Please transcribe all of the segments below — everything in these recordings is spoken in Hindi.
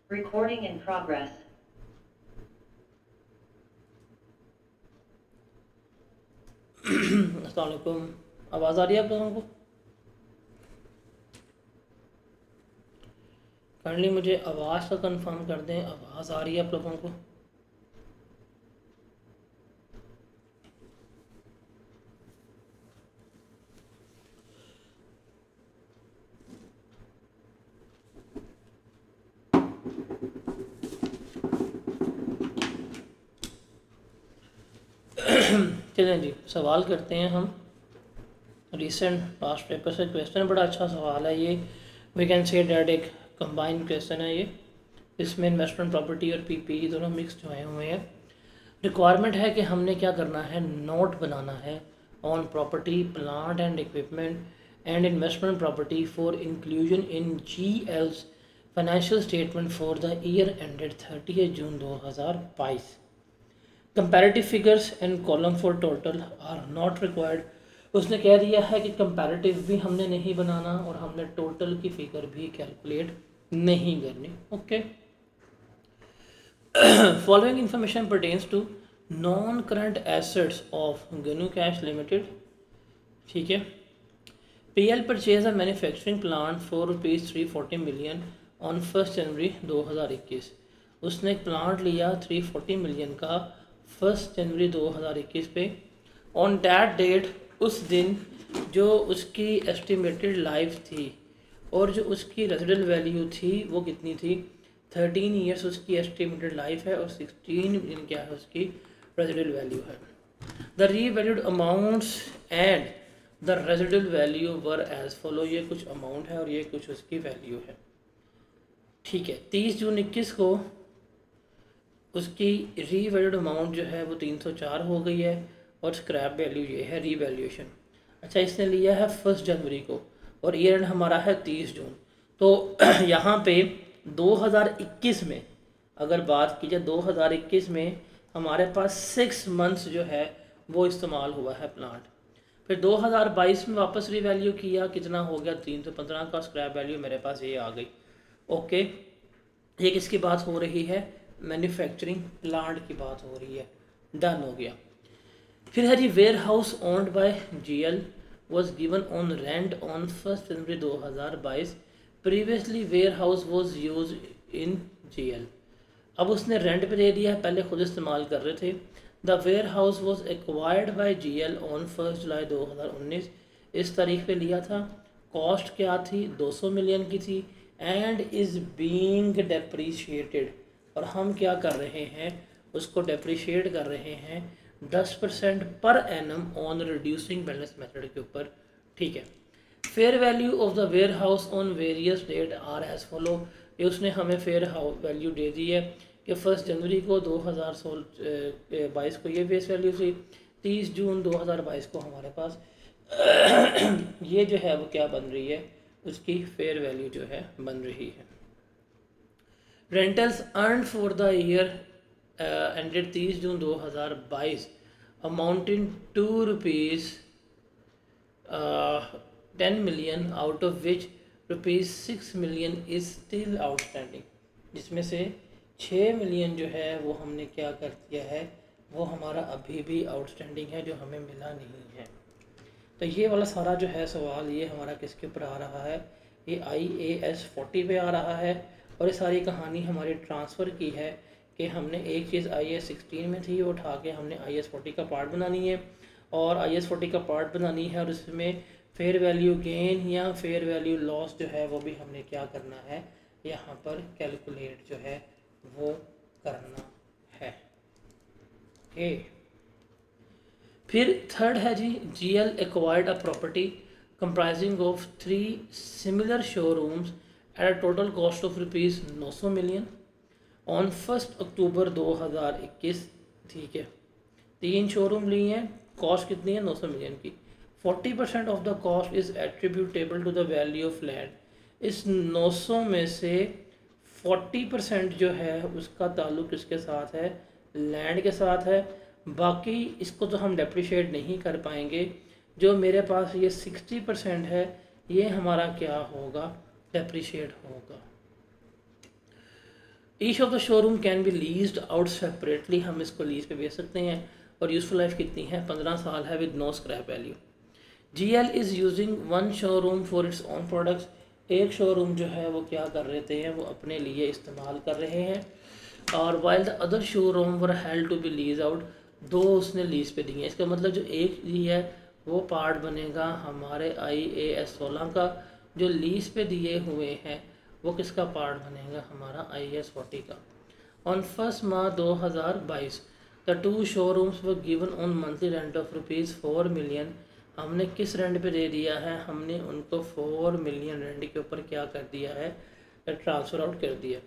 Recording in progress. अस्सलाम वालेकुम। आवाज़ आ रही है आप लोगों को? काइंडली मुझे आवाज़ का कंफर्म कर दें, आवाज़ आ रही है आप लोगों को? चलें जी, सवाल करते हैं हम। रिसेंट पास्ट पेपर से क्वेश्चन बड़ा अच्छा सवाल है ये। वी कैन से डैट एक कंबाइंड क्वेश्चन है ये। इसमें इन्वेस्टमेंट प्रॉपर्टी और पीपी दोनों मिक्स जो हुए हैं। रिक्वायरमेंट है कि हमने क्या करना है, नोट बनाना है on property, plant and equipment and investment property for inclusion in GL's financial statement for the year ended 30 June 2022। Comparative figures and column for total are not required. उसने कह दिया है कि कंपैरेटिव भी हमने नहीं बनाना और हमने टोटल की फिगर भी कैलकुलेट नहीं करनी। Okay. Following information pertains to non current assets of गनू कैश लिमिटेड। ठीक है। PL purchase a manufacturing plant for ₹340 million on 1 January 2021। उसने एक प्लांट लिया 340 मिलियन का 1 जनवरी 2021 पे। ऑन दैट डेट, उस दिन जो उसकी एस्टिमेटेड लाइफ थी और जो उसकी रेजिडल वैल्यू थी वो कितनी थी? 13 ईयर्स उसकी एस्टिमेटेड लाइफ है और 16 मिलियन क्या है उसकी रेजिडल वैल्यू है। The revalued amounts and the residual value were as follow. ये कुछ अमाउंट है और ये कुछ उसकी वैल्यू है। ठीक है। 30 जून 21 को उसकी रीवैल्यूड अमाउंट जो है वो 304 हो गई है और स्क्रैप वैल्यू ये है रीवैल्यूएशन। अच्छा, इसने लिया है 1 जनवरी को और ईयर एंड हमारा है 30 जून। तो यहाँ पे 2021 में अगर बात की जाए, 2021 में हमारे पास 6 मंथ्स जो है वो इस्तेमाल हुआ है प्लांट। फिर 2022 में वापस रीवैल्यू किया, कितना हो गया? 315 का स्क्रैप वैल्यू मेरे पास ये आ गई। ओके, ये किसकी बात हो रही है? मैन्युफैक्चरिंग प्लांट की बात हो रही है। डन हो गया। फिर है जी, warehouse owned by GL was given on rent on 1 January 2022। Previously warehouse was use in GL। अब उसने रेंट पे दे दिया है, पहले खुद इस्तेमाल कर रहे थे। The warehouse was acquired by GL on 1 July 2019। इस तारीख पे लिया था। कॉस्ट क्या थी? 200 मिलियन की थी एंड इज़ बीइंग डेप्रीशिएटेड। और हम क्या कर रहे हैं? उसको डेप्रीशिएट कर रहे हैं 10% पर annum on reducing balance method के ऊपर। ठीक है। Fair value of the warehouse on various date are as follow. ये उसने हमें फेयर वैल्यू दे दी है कि 1 जनवरी को 2022 को ये बेस वैल्यू थी, 30 जून 2022 को हमारे पास ये जो है वो क्या बन रही है? उसकी फेयर वैल्यू जो है बन रही है। Rentals earn for the year ended 30 June 2022 amounting to ₹10 million, out of which ₹6 million is still outstanding. जिसमें से 6 मिलियन जो है वो हमने क्या कर दिया है? वो हमारा अभी भी आउटस्टैंडिंग है, जो हमें मिला नहीं है। तो ये वाला सारा जो है सवाल, ये हमारा किसके ऊपर आ रहा है? ये IAS 40 पे आ रहा है। और ये सारी कहानी हमारी ट्रांसफ़र की है कि हमने एक चीज़ IAS 16 में थी, वो उठा के हमने IAS 40 का पार्ट बनानी है और IAS 40 का पार्ट बनानी है और उसमें फेयर वैल्यू गेन या फेयर वैल्यू लॉस जो है वो भी हमने क्या करना है? यहाँ पर कैलकुलेट जो है वो करना है। ओके। फिर थर्ड है जी, GL acquired a property comprising of 3 similar showrooms at a total cost of ₹900 million on 1 अक्टूबर 2021। ठीक है। 3 शोरूम लिए हैं, कॉस्ट कितनी है? 900 मिलियन की। 40% of the cost is attributable to the value of land. इस 900 में से 40% जो है उसका ताल्लुक किसके साथ है? लैंड के साथ है। बाकी इसको तो हम डेप्रिशिएट नहीं कर पाएंगे। जो मेरे पास ये 60% है, ये हमारा क्या होगा? डेप्रिशिएट होगा। Each of the showroom can be leased out separately, हम इसको लीज पे बेच सकते हैं। और यूजफुल लाइफ कितनी है, 15 साल है with no scrap value. GL is using one showroom for its own products, एक शोरूम जो है वो क्या कर रहे थे, वो अपने लिए इस्तेमाल कर रहे हैं। और while the other showroom were held to be lease out, though उसने लीज पे दिए हैं। इसका मतलब जो एक ली है वो पार्ट बनेगा हमारे IAS 16 का, जो लीज पे दिए हुए हैं वो किसका पार्ट बनेगा, हमारा IAS 40 का। On 1 March 2022 the two showrooms were given on monthly rent of ₹4 million. हमने किस रेंट पे दे दिया है, हमने उनको 4 मिलियन रेंट के ऊपर क्या कर दिया है, ट्रांसफ़र आउट कर दिया।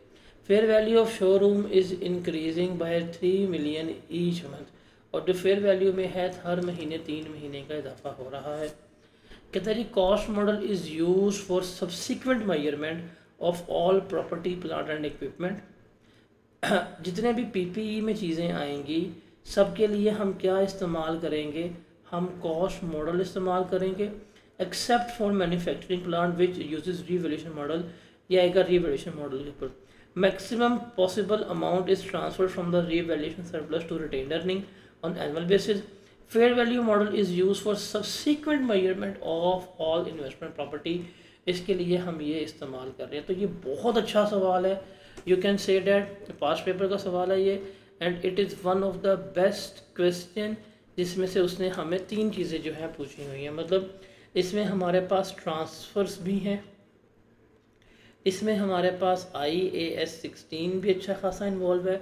Fair value of showroom is increasing by 3 million each month, और जो फेयर वैल्यू में है हर महीने 3 महीने का इजाफा हो रहा है। कहते हैं cost model is use for subsequent measurement of all property plant and equipment. जितने भी PPE में चीज़ें आएंगी सबके लिए हम क्या इस्तेमाल करेंगे, हम कॉस्ट मॉडल इस्तेमाल करेंगे, except for manufacturing plant which uses revaluation model, या आएगा रीवैल्यूएशन मॉडल के ऊपर। Maximum possible amount is transfer from the revaluation surplus to retain earning on annual basis. Fair value model is use for subsequent measurement of all investment property, इसके लिए हम ये इस्तेमाल कर रहे हैं। तो ये बहुत अच्छा सवाल है, you can say that past paper का सवाल है ये, and it is one of the best question जिसमें से उसने हमें 3 चीज़ें जो है पूछी हुई हैं। मतलब इसमें हमारे पास ट्रांसफ़र्स भी हैं, इसमें हमारे पास IAS 16 भी अच्छा खासा इन्वॉल्व है,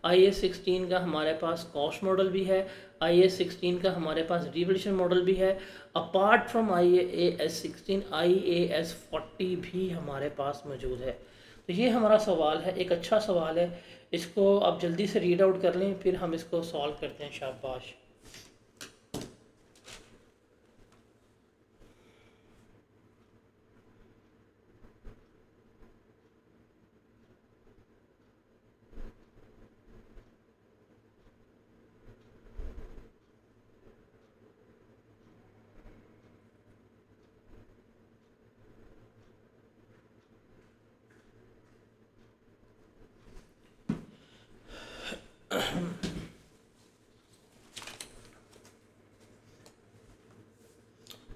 IAS 16 का हमारे पास कॉस्ट मॉडल भी है, IAS 16 का हमारे पास रिवैल्यूएशन मॉडल भी है। अपार्ट फ्रॉम IAS 16 IAS 40 भी हमारे पास मौजूद है। तो ये हमारा सवाल है, एक अच्छा सवाल है, इसको आप जल्दी से रीड आउट कर लें, फिर हम इसको सॉल्व करते हैं। शाबाश।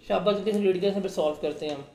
शाबाश, जल्दी से रीड करें, फिर सॉल्व करते हैं हम।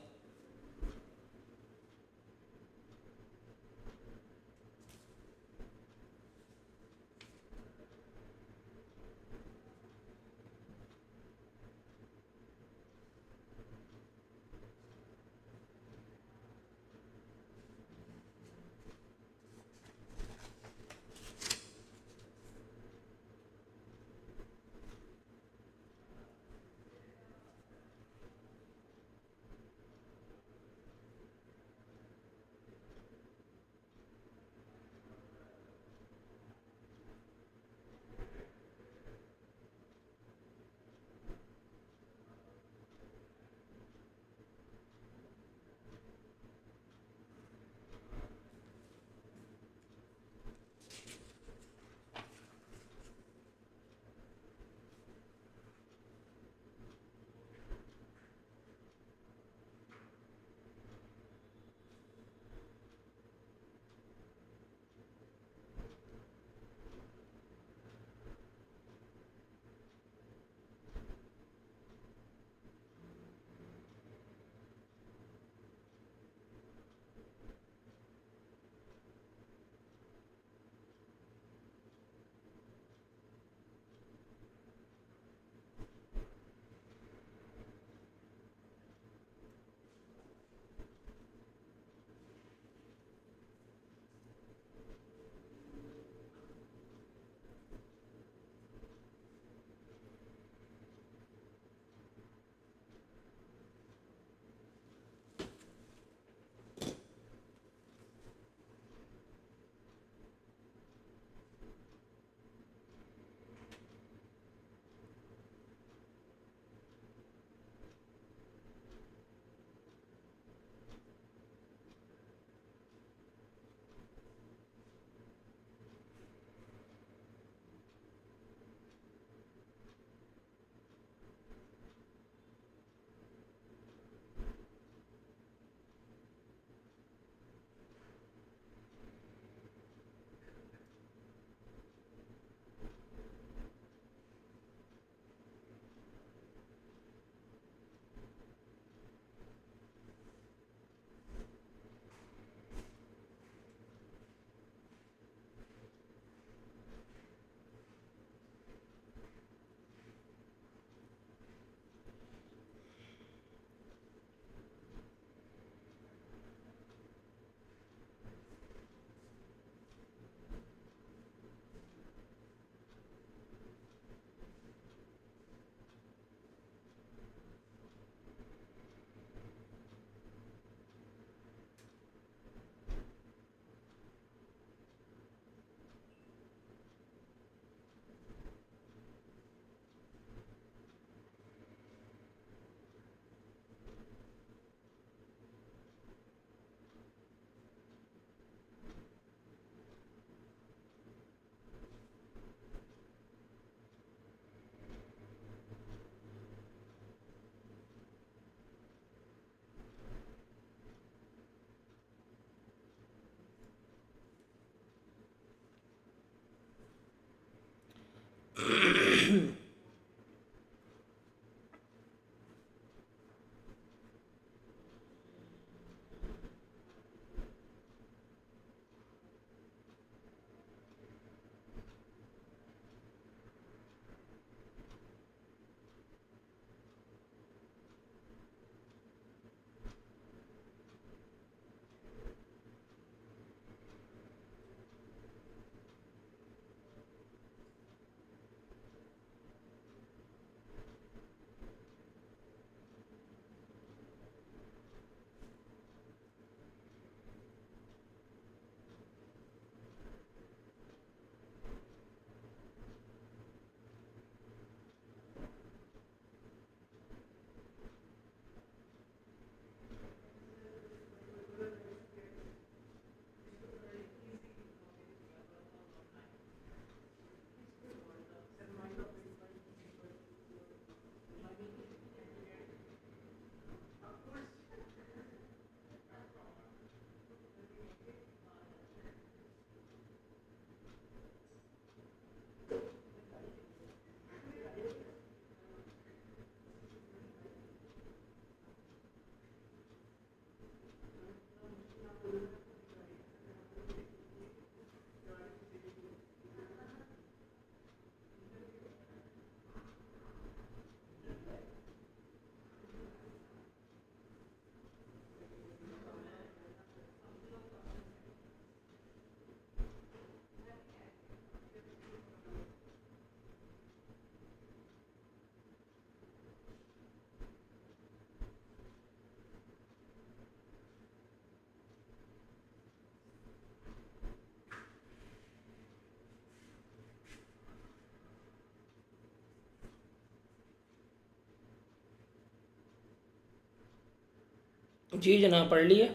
जी जनाब पढ़ लिए।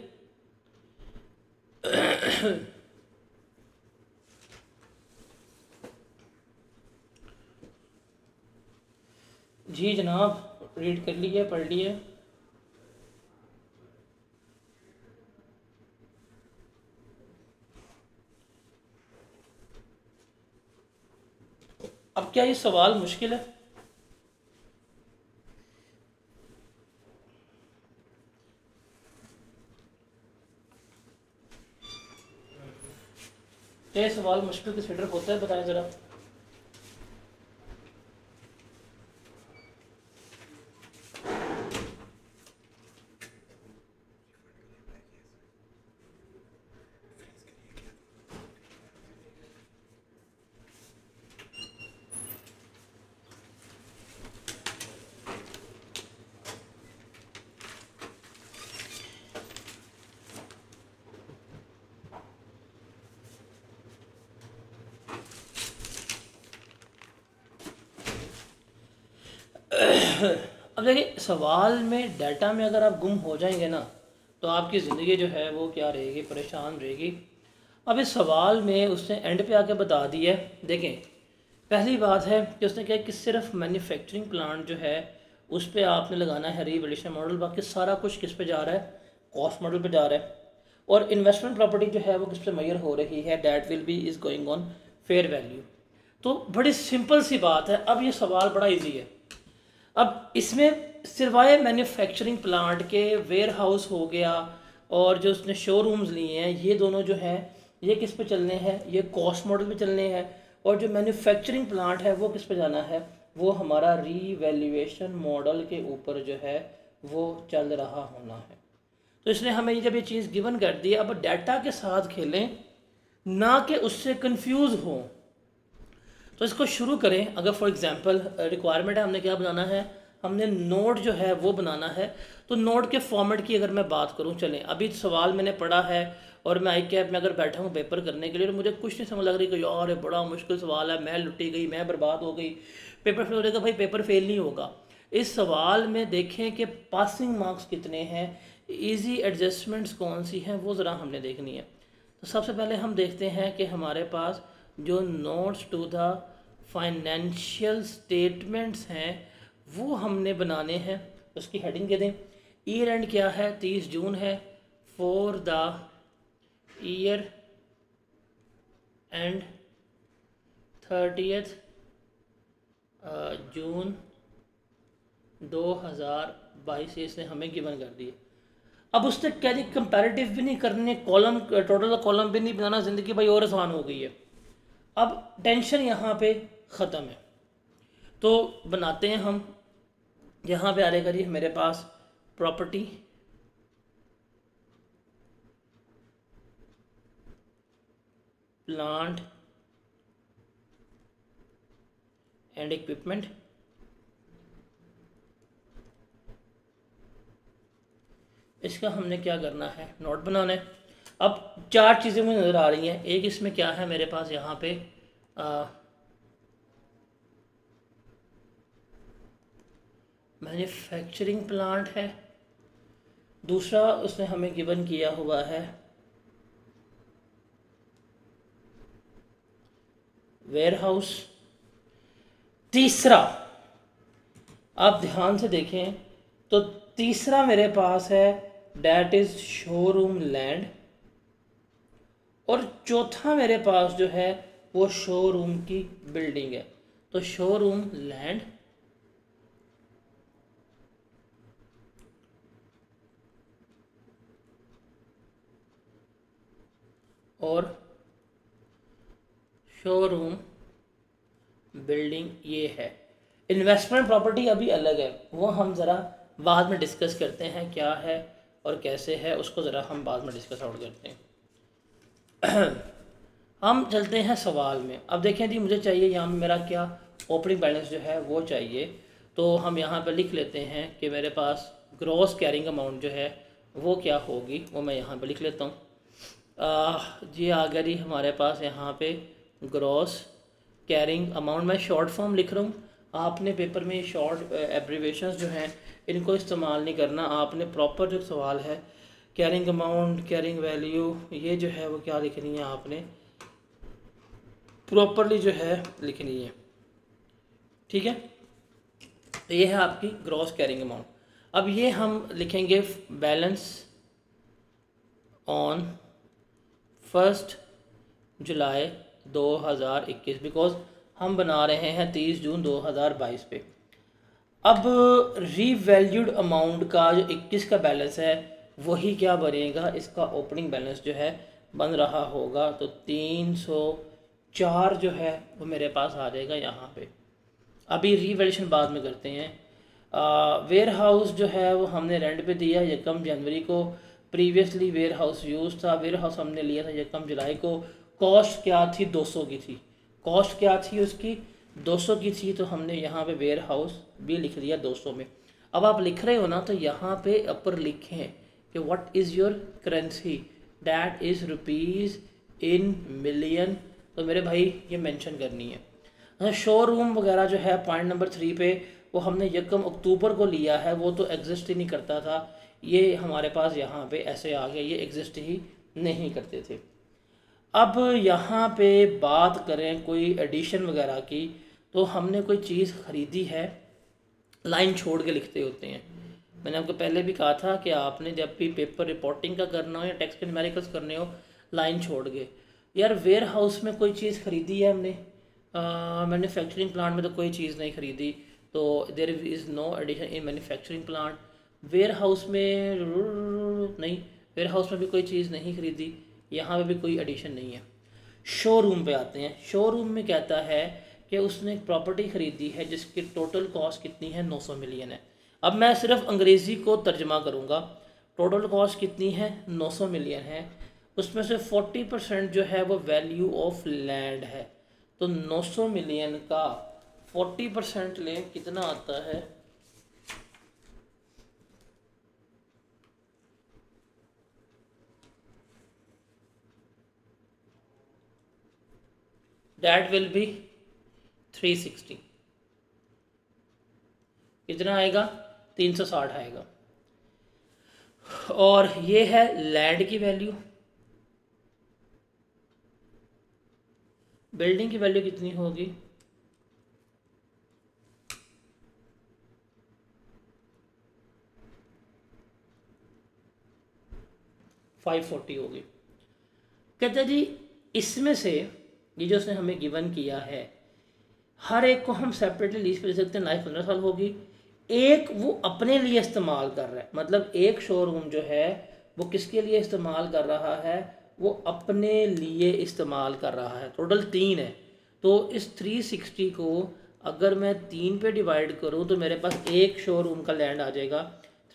जी जनाब रीड कर लिए, पढ़ लिए। अब क्या ये सवाल मुश्किल है? क्या ये सवाल मुश्किल कंसिडर होता है? बताएं ज़रा। अब देखिए, सवाल में डाटा में अगर आप गुम हो जाएंगे ना तो आपकी ज़िंदगी जो है वो क्या रहेगी, परेशान रहेगी। अब इस सवाल में उसने एंड पे आके बता दिया है। देखें, पहली बात है कि उसने कहा कि सिर्फ मैन्युफैक्चरिंग प्लांट जो है उस पर आपने लगाना है रीवैल्यूएशन मॉडल, बाकी सारा कुछ किस पे जा रहा है, कॉस्ट मॉडल पे जा रहा है। और इन्वेस्टमेंट प्रॉपर्टी जो है वो किस पे मेजर हो रही है, that will B is going on fair value. तो बड़ी सिंपल सी बात है। अब ये सवाल बड़ा ईजी है। अब इसमें सिवाय मैन्युफैक्चरिंग प्लांट के वेयर हाउस हो गया और जो उसने शोरूम्स लिए हैं, ये दोनों जो हैं ये किस पे चलने हैं, ये कॉस्ट मॉडल पे चलने हैं। और जो मैन्युफैक्चरिंग प्लांट है वो किस पे जाना है, वो हमारा रीवैल्यूएशन मॉडल के ऊपर जो है वो चल रहा होना है। तो इसने हमें जब ये चीज़ गिवन कर दी, अब डाटा के साथ खेलें ना कि उससे कंफ्यूज हों। तो इसको शुरू करें। अगर फॉर एग्जांपल रिक्वायरमेंट है, हमने क्या बनाना है, हमने नोट जो है वो बनाना है। तो नोट के फॉर्मेट की अगर मैं बात करूं, चलें अभी सवाल मैंने पढ़ा है और मैं आई कैप में अगर बैठा हूं पेपर करने के लिए, तो मुझे कुछ नहीं समझ लग रही कि यार ये बड़ा मुश्किल सवाल है, मैं लुटी गई, मैं बर्बाद हो गई, पेपर फेल हो जाएगा। भाई पेपर फेल नहीं होगा। इस सवाल में देखें कि पासिंग मार्क्स कितने हैं, ईजी एडजस्टमेंट्स कौन सी हैं, वो ज़रा हमने देखनी है। तो सबसे पहले हम देखते हैं कि हमारे पास जो notes to the financial statements हैं वो हमने बनाने हैं। उसकी हेडिंग दे दें। ईयर एंड क्या है, 30 जून है। For the year and 30 June 2022 से इसने हमें गिवन कर दिए। अब उसने क्या जी कंपैरेटिव भी नहीं करने, कॉलम टोटल कॉलम भी नहीं बनाना, ज़िंदगी भाई और आसान हो गई है। अब टेंशन यहाँ पे ख़त्म है। तो बनाते हैं हम। यहाँ पे आ रहे करिए मेरे पास प्रॉपर्टी, प्लांट एंड इक्विपमेंट। इसका हमने क्या करना है, नोट बनाना है। अब चार चीज़ें मुझे नज़र आ रही हैं। एक इसमें क्या है मेरे पास, यहाँ पे मैन्युफैक्चरिंग प्लांट है। दूसरा उसने हमें गिवन किया हुआ है वेयरहाउस। तीसरा आप ध्यान से देखें तो तीसरा मेरे पास है डैट इज शोरूम लैंड। और चौथा मेरे पास जो है वो शोरूम की बिल्डिंग है। तो शोरूम लैंड और शोरूम बिल्डिंग ये है। इन्वेस्टमेंट प्रॉपर्टी अभी अलग है, वो हम ज़रा बाद में डिस्कस करते हैं क्या है और कैसे है, उसको ज़रा हम बाद में डिस्कस आउट करते हैं। हम चलते हैं सवाल में। अब देखें जी, मुझे चाहिए यहाँ में मेरा क्या ओपनिंग बैलेंस जो है वो चाहिए। तो हम यहाँ पर लिख लेते हैं कि मेरे पास ग्रॉस कैरिंग अमाउंट जो है वो क्या होगी, वो मैं यहाँ पर लिख लेता हूँ। जी आ गया जी हमारे पास यहाँ पे ग्रॉस कैरिंग अमाउंट। मैं शॉर्ट फॉर्म लिख रहा हूँ, आपने पेपर में शॉर्ट एब्रीवेशंस जो हैं इनको इस्तेमाल नहीं करना। आपने प्रॉपर जो सवाल है कैरिंग अमाउंट, कैरिंग वैल्यू, ये जो है वो क्या लिखनी है, आपने प्रॉपरली जो है लिखनी है। ठीक है, तो ये है आपकी ग्रॉस कैरिंग अमाउंट। अब ये हम लिखेंगे बैलेंस ऑन 1 जुलाई 2021, बिकॉज हम बना रहे हैं 30 जून 2022 पे। अब रीवैल्यूड अमाउंट का जो 21 का बैलेंस है वही क्या बनेगा, इसका ओपनिंग बैलेंस जो है बन रहा होगा। तो 304 जो है वो मेरे पास आ जाएगा यहाँ पे। अभी रीवैल्यूएशन बाद में करते हैं। वेयर हाउस जो है वो हमने रेंट पे दिया 1 जनवरी को। प्रीवियसली वेयर हाउस यूज था, वेयर हाउस हमने लिया था 1 जुलाई को। कॉस्ट क्या थी, 200 की थी। कॉस्ट क्या थी उसकी, 200 की थी। तो हमने यहाँ पे वेयर हाउस भी लिख दिया 200 में। अब आप लिख रहे हो ना, तो यहाँ पे अपर लिखें कि what is your currency, that is rupees in million. तो मेरे भाई ये मेंशन करनी है। शोरूम वगैरह जो है पॉइंट नंबर 3 पे, वो हमने 1 अक्टूबर को लिया है, वो तो एग्जिस्ट ही नहीं करता था। ये हमारे पास यहाँ पे ऐसे आ गया, ये एग्जिस्ट ही नहीं करते थे। अब यहाँ पे बात करें कोई एडिशन वगैरह की, तो हमने कोई चीज़ ख़रीदी है, लाइन छोड़ के लिखते होते हैं। मैंने आपको पहले भी कहा था कि आपने जब भी पेपर रिपोर्टिंग का करना हो या टेक्स्ट के न्यूमेरिकल्स करने हो, लाइन छोड़ के। यार वेयर हाउस में कोई चीज़ ख़रीदी है हमने, मैन्युफैक्चरिंग प्लांट में तो कोई चीज़ नहीं ख़रीदी, तो there is no addition in manufacturing plant. Warehouse में नहीं, वेयर हाउस में भी कोई चीज़ नहीं ख़रीदी, यहाँ पे भी कोई एडिशन नहीं है। शोरूम पे आते हैं। शोरूम में कहता है कि उसने एक प्रॉपर्टी ख़रीदी है जिसकी टोटल कॉस्ट कितनी है, 900 मिलियन है। अब मैं सिर्फ अंग्रेज़ी को तर्जमा करूँगा। टोटल कॉस्ट कितनी है, 900 मिलियन है। उसमें से 40% जो है वो वैल्यू ऑफ लैंड है। तो 900 मिलियन का 40% ले, कितना आता है, दैट विल बी 360। कितना आएगा, 360 आएगा। और ये है लैंड की वैल्यू। बिल्डिंग की वैल्यू कितनी होगी, 540 होगी। कहते हैं जी इसमें से ये जो उसने हमें गिवन किया है, हर एक को हम सेपरेटली लीज पे ले सकते हैं। लाइफ 15 साल होगी। एक वो अपने लिए इस्तेमाल कर रहा है, मतलब एक शोरूम जो है वो किसके लिए इस्तेमाल कर रहा है, वो अपने लिए इस्तेमाल कर रहा है। टोटल 3 है, तो इस 360 को अगर मैं 3 पे डिवाइड करूँ तो मेरे पास एक शोरूम का लैंड आ जाएगा।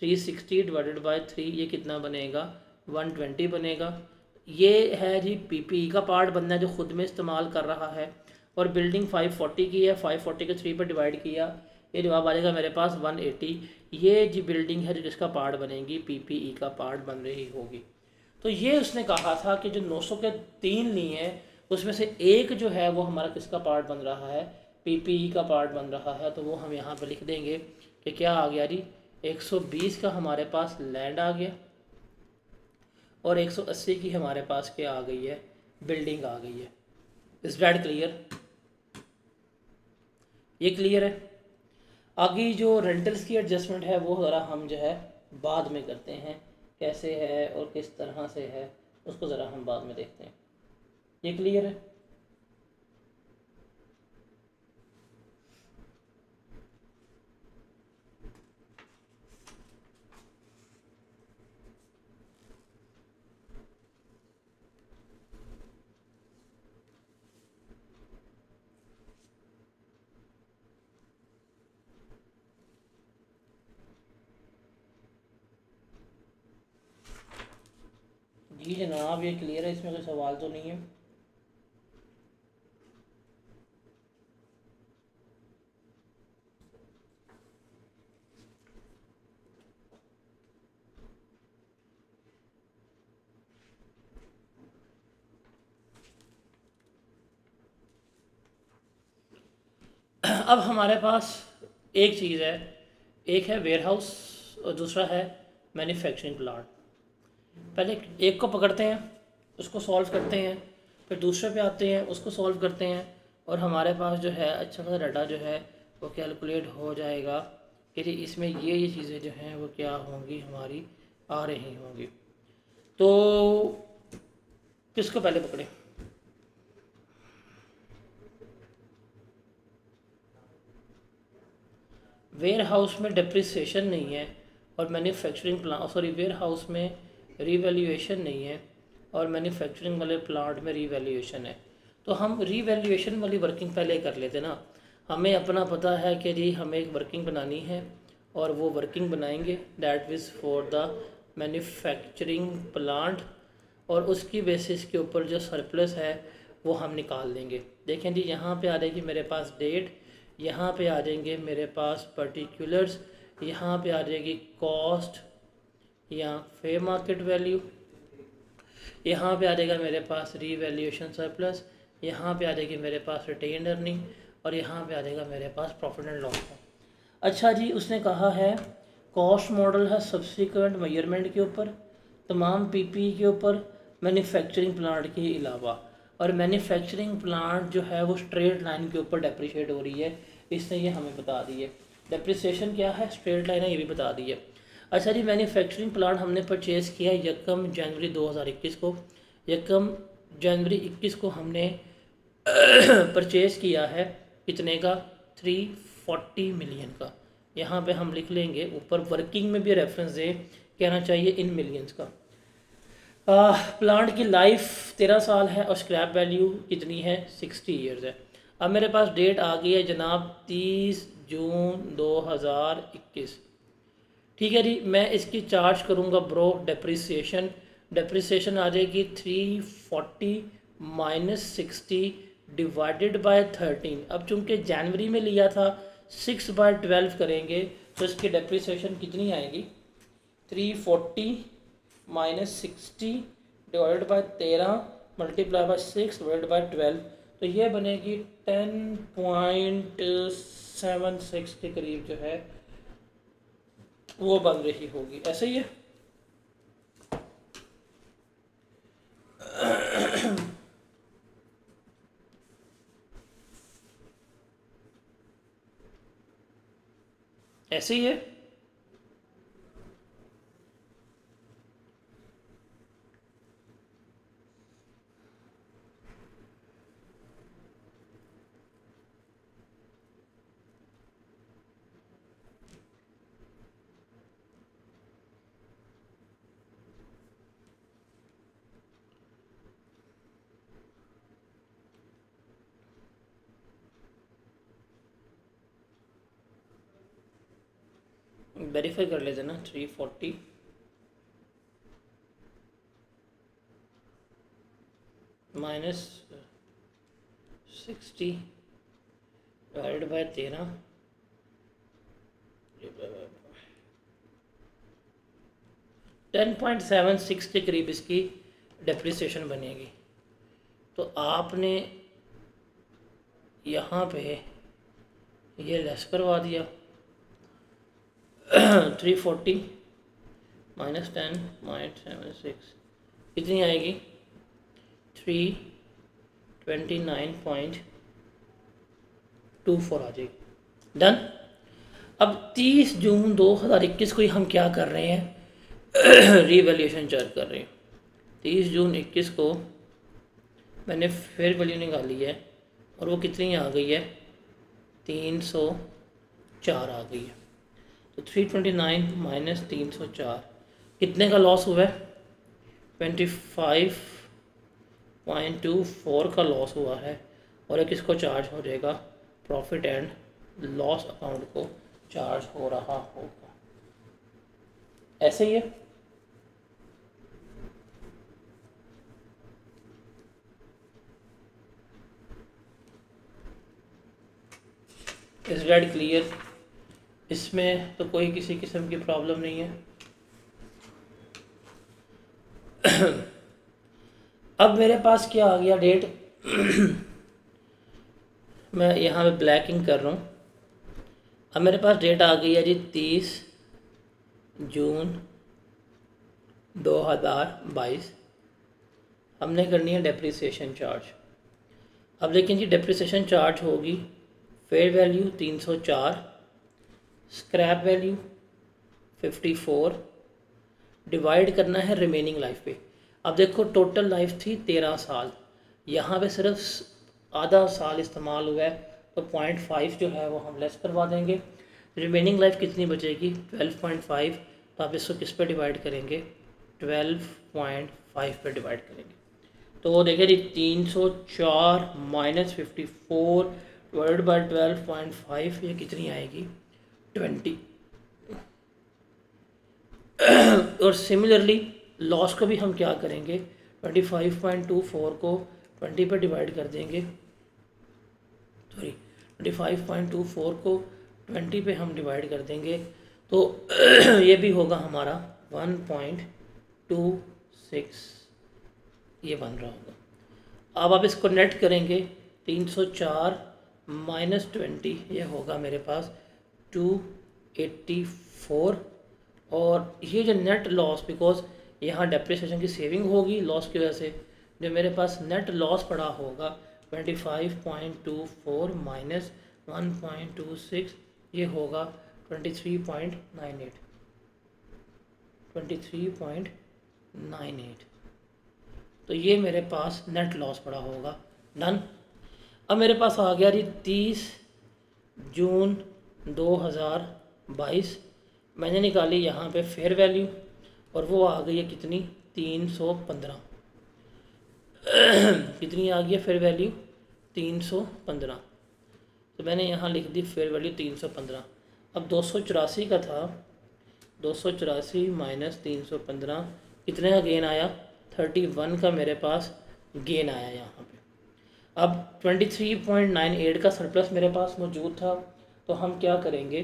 360 डिवाइडेड बाय 3, ये कितना बनेगा, 120 बनेगा। ये है जी पीपीई का पार्ट बनना है जो खुद में इस्तेमाल कर रहा है। और बिल्डिंग 540 की है, 540 के 3 पर डिवाइड किया, ये जवाब आ जाएगा मेरे पास 180। ये जी बिल्डिंग है जो जिसका पार्ट बनेगी, पीपीई का पार्ट बन रही होगी। तो ये उसने कहा था कि जो 900 के 3 लिए हैं उसमें से एक जो है वो हमारा किसका पार्ट बन रहा है, पीपीई का पार्ट बन रहा है। तो वो हम यहाँ पर लिख देंगे कि क्या आ गया जी, 120 का हमारे पास लैंड आ गया और 180 की हमारे पास क्या आ गई है, बिल्डिंग आ गई है। इज दैट क्लियर, ये क्लियर है। आगे जो रेंटल्स की एडजस्टमेंट है वो ज़रा हम जो है बाद में करते हैं, कैसे है और किस तरह से है उसको ज़रा हम बाद में देखते हैं। ये क्लियर है। जी जनाब ये क्लियर है, इसमें कोई सवाल तो नहीं है। अब हमारे पास एक चीज़ है एक है वेयर हाउस और दूसरा है मैन्युफैक्चरिंग प्लांट। पहले एक को पकड़ते हैं, उसको सॉल्व करते हैं, फिर दूसरे पे आते हैं, उसको सॉल्व करते हैं, और हमारे पास जो है अच्छा खासा डाटा जो है वो कैलकुलेट हो जाएगा कि जी इसमें ये चीज़ें जो हैं वो क्या होंगी, हमारी आ रही होंगी। तो किसको पहले पकड़े? वेयर हाउस में डिप्रिसिएशन नहीं है और manufacturing plant, sorry, warehouse में रीवैल्यूएशन नहीं है और मैन्युफैक्चरिंग वाले प्लांट में रीवैल्यूएशन है। तो हम रीवैल्यूएशन वाली वर्किंग पहले कर लेते ना। हमें अपना पता है कि जी हमें एक वर्किंग बनानी है और वो वर्किंग बनाएंगे that is for the manufacturing plant, और उसकी बेसिस के ऊपर जो सरप्लस है वो हम निकाल देंगे। देखें जी यहाँ पे आ जाएगी मेरे पास डेट, यहाँ पे आ जाएंगे मेरे पास पर्टिकुलर्स, यहाँ पे आ जाएगी कॉस्ट या फेयर मार्केट वैल्यू, यहाँ पे आ जाएगा मेरे पास रीवैल्यूएशन सरप्लस, यहाँ पे आ जाएगी मेरे पास रिटेन्ड अर्निंग, और यहाँ पे आ जाएगा मेरे पास प्रॉफिट एंड लॉस। अच्छा जी, उसने कहा है कॉस्ट मॉडल है सब्सिक्वेंट मेजरमेंट के ऊपर, तमाम पीपी के ऊपर, मैन्युफैक्चरिंग प्लांट के अलावा, और मैन्युफैक्चरिंग प्लांट जो है वो स्ट्रेट लाइन के ऊपर डेप्रिशिएट हो रही है, इसने ये हमें बता दी है। डेप्रिसिएशन क्या है, स्ट्रेट लाइन है, ये भी बता दी है। अच्छा जी, मैन्युफैक्चरिंग प्लांट हमने परचेज़ किया 1 जनवरी 2021 को, 1 जनवरी 21 को हमने परचेज़ किया है कितने का, 340 मिलियन का। यहाँ पे हम लिख लेंगे ऊपर, वर्किंग में भी रेफरेंस दे, कहना चाहिए इन मिलियंस का। प्लांट की लाइफ 13 साल है और स्क्रैप वैल्यू कितनी है, 60 ईयर्स है। अब मेरे पास डेट आ गई है जनाब 30 जून 2021। ठीक है जी, मैं इसकी चार्ज करूँगा ब्रो डेप्रिसिएशन। डेप्रिसिएशन आ जाएगी 340 माइनस 60 डिवाइडेड बाय 13। अब चूंकि जनवरी में लिया था 6/12 करेंगे तो इसकी डेप्रिसिएशन कितनी आएगी, 340 minus 60 divided by 13 multiply by 6 divided by 12, तो ये बनेगी 10.76 के करीब जो है वो बन रही होगी। ऐसे ही है। ऐसे ही है। वेरीफाई कर लेते ना, 340 माइनस 60 डिवाइडेड बाय 13, 10.76 के करीब इसकी डेप्रिसिएशन बनेगी। तो आपने यहाँ पे ये लेस करवा दिया, 340 माइनस 10.76 कितनी आएगी, 329.24 आ जाएगी। डन। अब 30 जून 2021 को ही हम क्या कर रहे हैं, रीवैल्यूएशन चार्ज कर रहे हैं। 30 जून 21 को मैंने फेयर वैल्यू निकाली है और वो कितनी आ गई है, 304 आ गई है। तो 329 माइनस 304 कितने का लॉस हुआ है, 25.24 का लॉस हुआ है, और एक इसको चार्ज हो जाएगा, प्रॉफिट एंड लॉस अकाउंट को चार्ज हो रहा होगा। ऐसे ही है। Is that clear? इसमें तो कोई किसी किस्म की प्रॉब्लम नहीं है। अब मेरे पास क्या आ गया डेट, मैं यहाँ पे ब्लैकिंग कर रहा हूँ, अब मेरे पास डेट आ गई है जी 30 जून 2022। हमने करनी है डेप्रिसिएशन चार्ज। अब लेकिन जी डेप्रिसिएशन चार्ज होगी fair value 304, scrap value 54, divide करना है रिमेनिंग लाइफ पे। अब देखो टोटल लाइफ थी 13 साल, यहाँ पे सिर्फ आधा साल इस्तेमाल हुआ है, तो 0.5 जो है वो हम लेस करवा देंगे। रिमेनिंग लाइफ कितनी बचेगी 12.5, तो आप इसको किस पे डिवाइड करेंगे 12.5 पे डिवाइड करेंगे। तो वो देखिए जी 304 माइनस 54 डिवाइड बाई 12.5, ये कितनी आएगी 20। और सिमिलरली लॉस को भी हम क्या करेंगे 25.24 को 20 पे डिवाइड कर देंगे, सॉरी 25.24 को 20 पे हम डिवाइड कर देंगे, तो ये भी होगा हमारा 1.26 ये बन रहा होगा। अब आप इसको नेट करेंगे 304 माइनस 20, ये होगा मेरे पास 284। और ये जो नेट लॉस, बिकॉज यहाँ डेप्रिसिएशन की सेविंग होगी लॉस की वजह से, जो मेरे पास नेट लॉस पड़ा होगा 25.24 माइनस 1.26, ये होगा 23.98। तो ये मेरे पास नेट लॉस पड़ा होगा। डन। अब मेरे पास आ गया जी 30 जून 2022, मैंने निकाली यहाँ पे फेयर वैल्यू और वो आ गई है कितनी 315। कितनी आ गई है फेयर वैल्यू 315, तो मैंने यहाँ लिख दी फेयर वैल्यू 315। अब 284 का था, 284 माइनस 315 कितने का गेन आया 31 का मेरे पास गेन आया यहाँ पे। अब 23.98 का सरप्लस मेरे पास मौजूद था, तो हम क्या करेंगे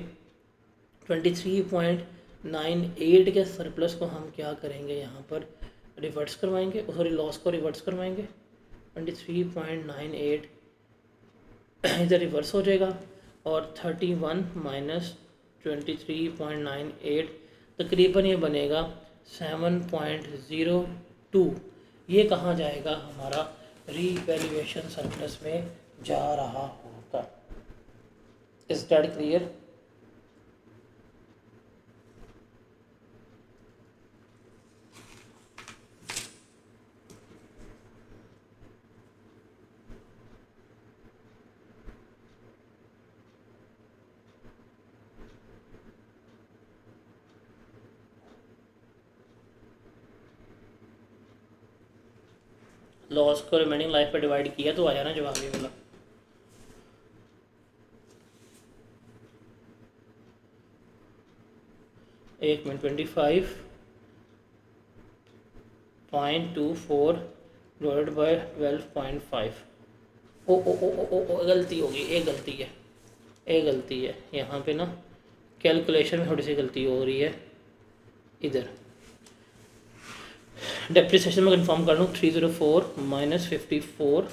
23.98 के सरप्लस को हम क्या करेंगे यहाँ पर रिवर्स करवाएंगे, सॉरी लॉस को रिवर्स करवाएंगे। 23.98 इधर रिवर्स हो जाएगा और 31 माइनस 23.98 तकरीबन ये बनेगा 7.02। ये कहाँ जाएगा हमारा रीवैल्यूएशन सरप्लस में जा रहा होगा। Is that clear? लॉस को रिमेनिंग लाइफ पे डिवाइड किया तो आया ना जवाब ये वाला। एक मिनट 25.24 डिवाइड बाई 12.5। ओ ओ ओ ओ ओ गलती होगी, एक गलती है यहाँ पे ना, कैलकुलेशन में थोड़ी सी गलती हो रही है। इधर डेप्रिसिएशन में कंफर्म कर लूँ 304 माइनस 54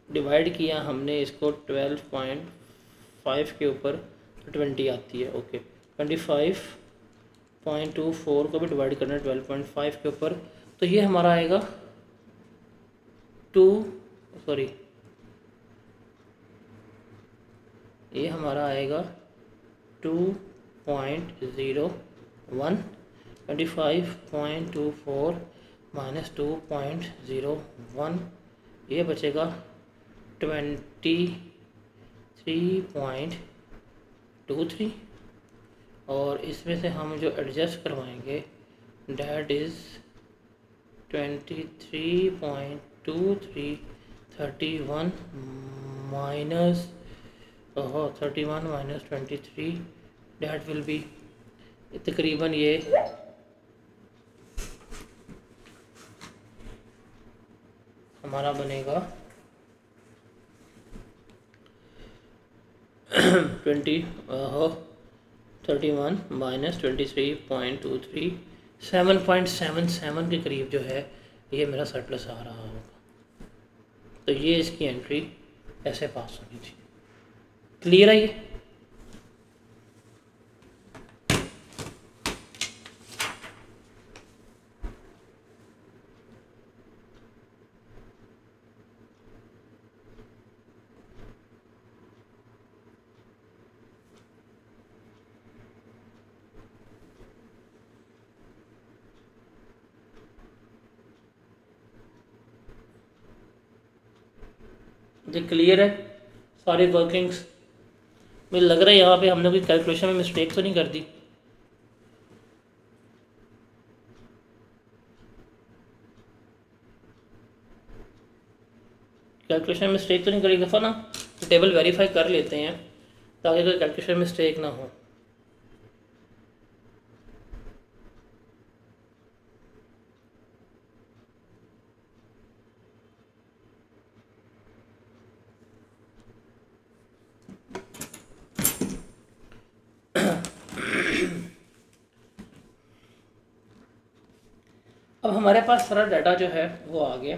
डिवाइड किया हमने इसको 12.5 के ऊपर तो 20 आती है। ओके 25.24 को भी डिवाइड करना है 12.5 के ऊपर, तो ये हमारा आएगा ये हमारा आएगा 2.01। 25.24 माइनस 2.01 ये बचेगा 23.23 और इसमें से हम जो एडजस्ट करवाएंगे that is 23.23 31 minus 23 that will B तकरीबन ये हमारा बनेगा 31 माइनस 23.23 7.77 के करीब जो है ये मेरा सरप्लस आ रहा होगा। तो ये इसकी एंट्री ऐसे पास होनी थी। क्लियर है ये? ये क्लियर है सारी वर्किंग्स? मुझे लग रहा है यहाँ पे हमने कोई कैलकुलेशन में मिस्टेक तो नहीं कर दी। कैलकुलेशन मिस्टेक तो नहीं करेगी दफ़ा ना, टेबल वेरीफाई कर लेते हैं ताकि कोई कैलकुलेशन मिस्टेक ना हो। अब हमारे पास सारा डाटा जो है वो आ गया,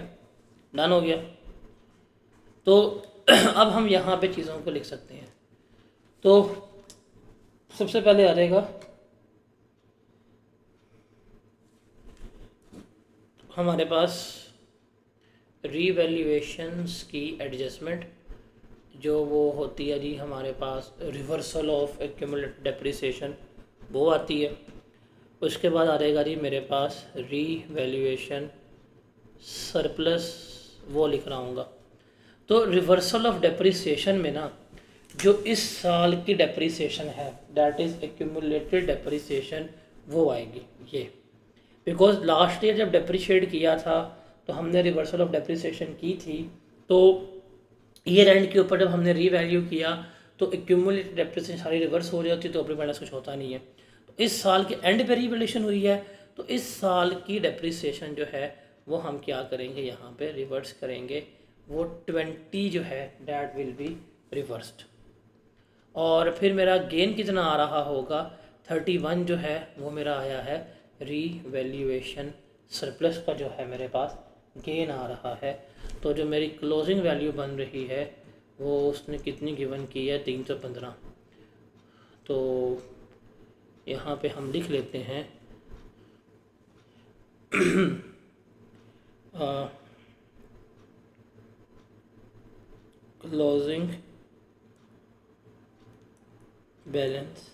डन हो गया। तो अब हम यहाँ पे चीज़ों को लिख सकते हैं। तो सबसे पहले आ जाएगा हमारे पास रीवैल्यूएशंस की एडजस्टमेंट, जो वो होती है जी हमारे पास रिवर्सल ऑफ एक्यूमुलेटेड डेप्रिसिएशन, वो आती है। उसके बाद आ जाएगा जी मेरे पास रीवैल्यूएशन सरप्लस, वो लिख रहा हूँगा। तो रिवर्सल ऑफ डेप्रिसिएशन में ना जो इस साल की डेप्रिसिएशन है दैट इज़ एक्यूमुलेटेड डेप्रिसिएशन, वो आएगी ये। बिकॉज लास्ट ईयर जब डेप्रिशिएट किया था तो हमने रिवर्सल ऑफ डेप्रिसिएशन की थी, तो ईयर एंड के ऊपर जब हमने रीवैल्यू किया तो एक्यूमुलेटेड डेप्रिसिएशन सारी रिवर्स हो जाती, तो अपने बैलेंस कुछ होता नहीं है। तो इस साल के एंड पे रीवैल्यूएशन हुई है, तो इस साल की डेप्रिसिएशन जो है वो हम क्या करेंगे, यहाँ पे रिवर्स करेंगे। वो 20 जो है डैट विल बी रिवर्स्ड। और फिर मेरा गेन कितना आ रहा होगा, 31 जो है वो मेरा आया है रीवैल्यूएशन सरप्लस का जो है मेरे पास गेन आ रहा है। तो जो मेरी क्लोजिंग वैल्यू बन रही है वो उसने कितनी गिवन की है, 315। तो यहाँ पे हम लिख लेते हैं क्लोजिंग बैलेंस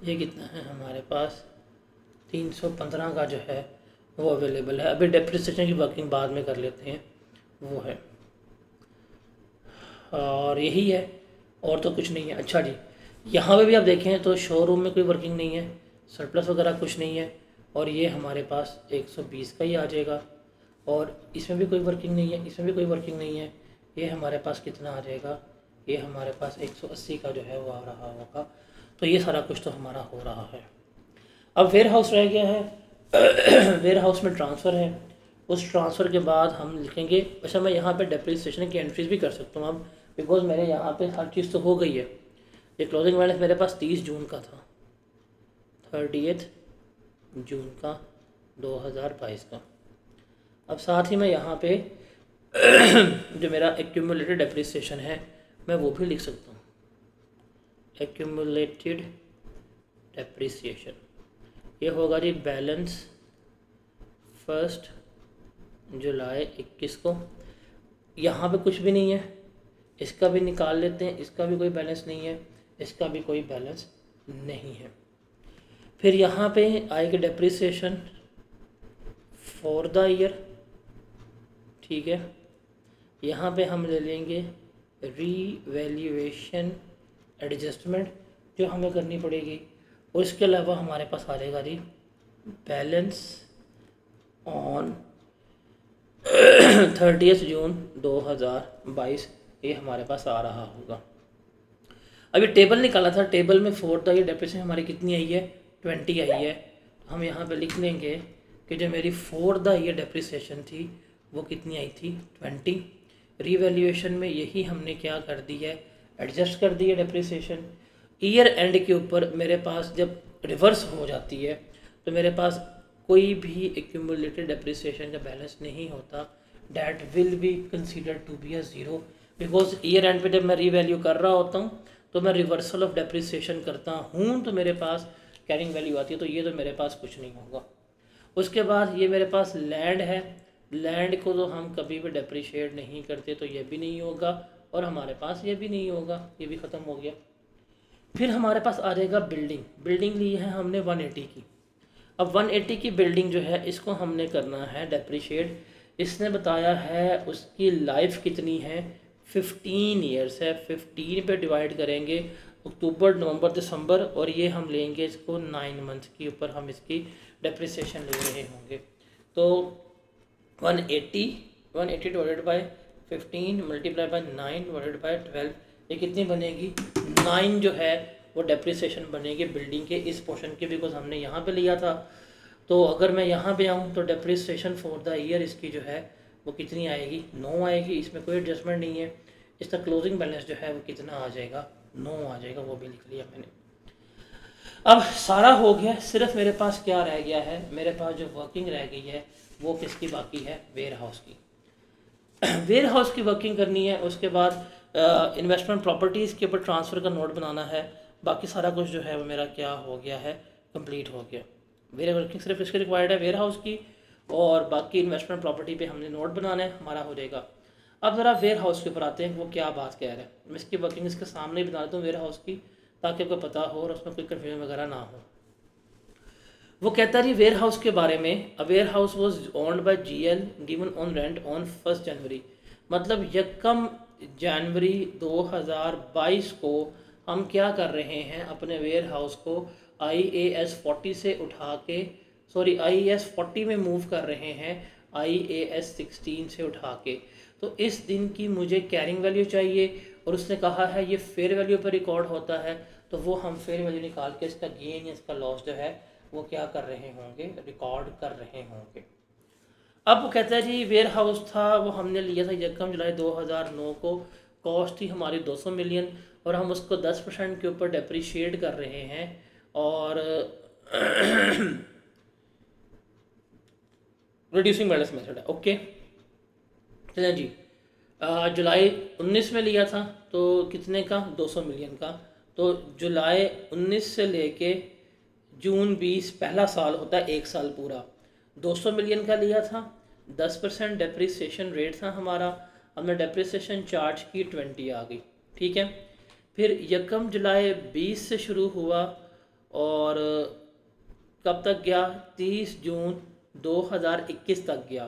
ये कितना है हमारे पास, 315 का जो है वो अवेलेबल है। अभी डेप्रिसिएशन की वर्किंग बाद में कर लेते हैं, वो है। और यही है, और तो कुछ नहीं है। अच्छा जी, यहाँ पे भी आप देखें तो शोरूम में कोई वर्किंग नहीं है, सरप्लस वगैरह कुछ नहीं है, और ये हमारे पास 120 का ही आ जाएगा। और इसमें भी कोई वर्किंग नहीं है, इसमें भी कोई वर्किंग नहीं है। ये हमारे पास कितना आ जाएगा, ये हमारे पास 180 का जो है वो आ रहा होगा। तो ये सारा कुछ तो हमारा हो रहा है। अब वेयर हाउस रह गया है। वेयर हाउस में ट्रांसफ़र है, उस ट्रांसफ़र के बाद हम लिखेंगे। अच्छा, मैं यहाँ पे डेप्रिसिएशन की एंट्रीज भी कर सकता हूँ अब, बिकॉज मेरे यहाँ पे हर चीज़ तो हो गई है। ये क्लोजिंग बैलेंस मेरे पास 30 जून का था, 30 जून का 2022 का। अब साथ ही मैं यहाँ पे जो मेरा एक्यूमुलेटेड डेप्रिसिएशन है मैं वो भी लिख सकता हूँ, एक्यूमुलेटेड डेप्रिसिएशन। ये होगा जी बैलेंस 1 जुलाई 21 को। यहाँ पे कुछ भी नहीं है, इसका भी निकाल लेते हैं, इसका भी कोई बैलेंस नहीं है, इसका भी कोई बैलेंस नहीं है। फिर यहाँ पे आएगी डेप्रिसिएशन फॉर द ईयर, ठीक है। यहाँ पे हम ले लेंगे रीवैल्यूएशन एडजस्टमेंट जो हमें करनी पड़ेगी। और इसके अलावा हमारे पास आ जाएगा जी बैलेंस ऑन 30 जून 2022, ये हमारे पास आ रहा होगा। अभी टेबल निकाला था, टेबल में फॉर द ईयर डेप्रिसिएशन हमारी कितनी आई है, 20 आई है। तो हम यहाँ पे लिख लेंगे कि जो मेरी फॉर द ईयर डेप्रिसिएशन थी वो कितनी आई थी, 20। रीवैल्यूएशन में यही हमने क्या कर दी है, एडजस्ट कर दी है डेप्रिसिएशन। ईयर एंड के ऊपर मेरे पास जब रिवर्स हो जाती है तो मेरे पास कोई भी एक्यूमुलेटेड डेप्रिसिएशन का बैलेंस नहीं होता, that will be considered to be a zero. Because year end पे जब मैं रीवैल्यू कर रहा होता हूँ तो मैं रिवर्सल ऑफ डेप्रिसिएशन करता हूँ तो मेरे पास कैरिंग वैल्यू आती है, तो ये तो मेरे पास कुछ नहीं होगा। उसके बाद ये मेरे पास लैंड है, लैंड को तो हम कभी भी डेप्रिशिएट नहीं करते, तो ये भी नहीं होगा, और हमारे पास ये भी नहीं होगा, ये भी ख़त्म हो गया। फिर हमारे पास आ जाएगा बिल्डिंग। बिल्डिंग ली है हमने 180 की। अब 180 की बिल्डिंग जो है इसको हमने करना है डेप्रिशिएट। इसने बताया है उसकी लाइफ कितनी है, 15 ईयर्स है, 15 पे डिवाइड करेंगे अक्टूबर नवंबर दिसंबर, और ये हम लेंगे इसको 9 मंथ के ऊपर हम इसकी डेप्रिसिएशन ले रहे होंगे। तो 180 divided by 15 multiply by 9 divided by 12, ये कितनी बनेगी 9 जो है वो डेप्रिसिएशन बनेगी बिल्डिंग के इस पोर्शन के, बिकॉज हमने यहाँ पे लिया था। तो अगर मैं यहाँ पे आऊँ तो डेप्रिसिएशन फॉर द ईयर इसकी जो है वो कितनी आएगी 9 आएगी, इसमें कोई एडजस्टमेंट नहीं है। इसका क्लोजिंग बैलेंस जो है वो कितना आ जाएगा 9 आ जाएगा, वो भी लिख लिया मैंने। अब सारा हो गया, सिर्फ मेरे पास क्या रह गया है, मेरे पास जो वर्किंग रह गई है वो किसकी बाकी है, वेयर हाउस की। वेयर हाउस की वर्किंग करनी है, उसके बाद इन्वेस्टमेंट प्रॉपर्टीज़ के ऊपर ट्रांसफ़र का नोट बनाना है, बाकी सारा कुछ जो है वो मेरा क्या हो गया है, कंप्लीट हो गया। वेयर वर्किंग सिर्फ इसकी रिक्वायर्ड है वेयर हाउस की, और बाकी इन्वेस्टमेंट प्रॉपर्टी पे हमने नोट बनाना है, हमारा हो जाएगा। अब ज़रा वेयर हाउस के ऊपर आते हैं, वो क्या बात कह रहा है। मैं इसकी वर्किंग इसके सामने ही बता देता हूँ वेयर हाउस की, ताकि आपको पता हो और उसमें कोई कन्फ्यूजन वगैरह ना हो। वो कहता है जी वेयर हाउस के बारे में, a warehouse was owned by GL given on rent on 1 January, मतलब 1 जनवरी 2022 को हम क्या कर रहे हैं, अपने वेयर हाउस को IAS 40 से उठा के, सॉरी IAS 40 में मूव कर रहे हैं IAS 16 से उठा के। तो इस दिन की मुझे कैरिंग वैल्यू चाहिए, और उसने कहा है ये फेयर वैल्यू पर रिकॉर्ड होता है, तो वो हम फेयर वैल्यू निकाल के इसका गेन या इसका लॉस जो है वो क्या कर रहे होंगे, रिकॉर्ड कर रहे होंगे। अब वो कहता है जी वेयर हाउस था वो हमने लिया था 1 जुलाई 2009 को, कॉस्ट थी हमारी 200 मिलियन, और हम उसको 10% के ऊपर डेप्रीशिएट कर रहे हैं, और रिड्यूसिंग बैलेंस मेथड है। ओके चलिए जी, जुलाई 19 में लिया था तो कितने का 200 मिलियन का, तो जुलाई 19 से लेके जून 20 पहला साल होता है, 1 साल पूरा 200 मिलियन का लिया था, 10% डेप्रिसिएशन रेट था हमारा, हमने डेप्रिसिएशन चार्ज की 20 आ गई, ठीक है। फिर 1 जुलाई 20 से शुरू हुआ और कब तक गया, 30 जून 2021 तक गया।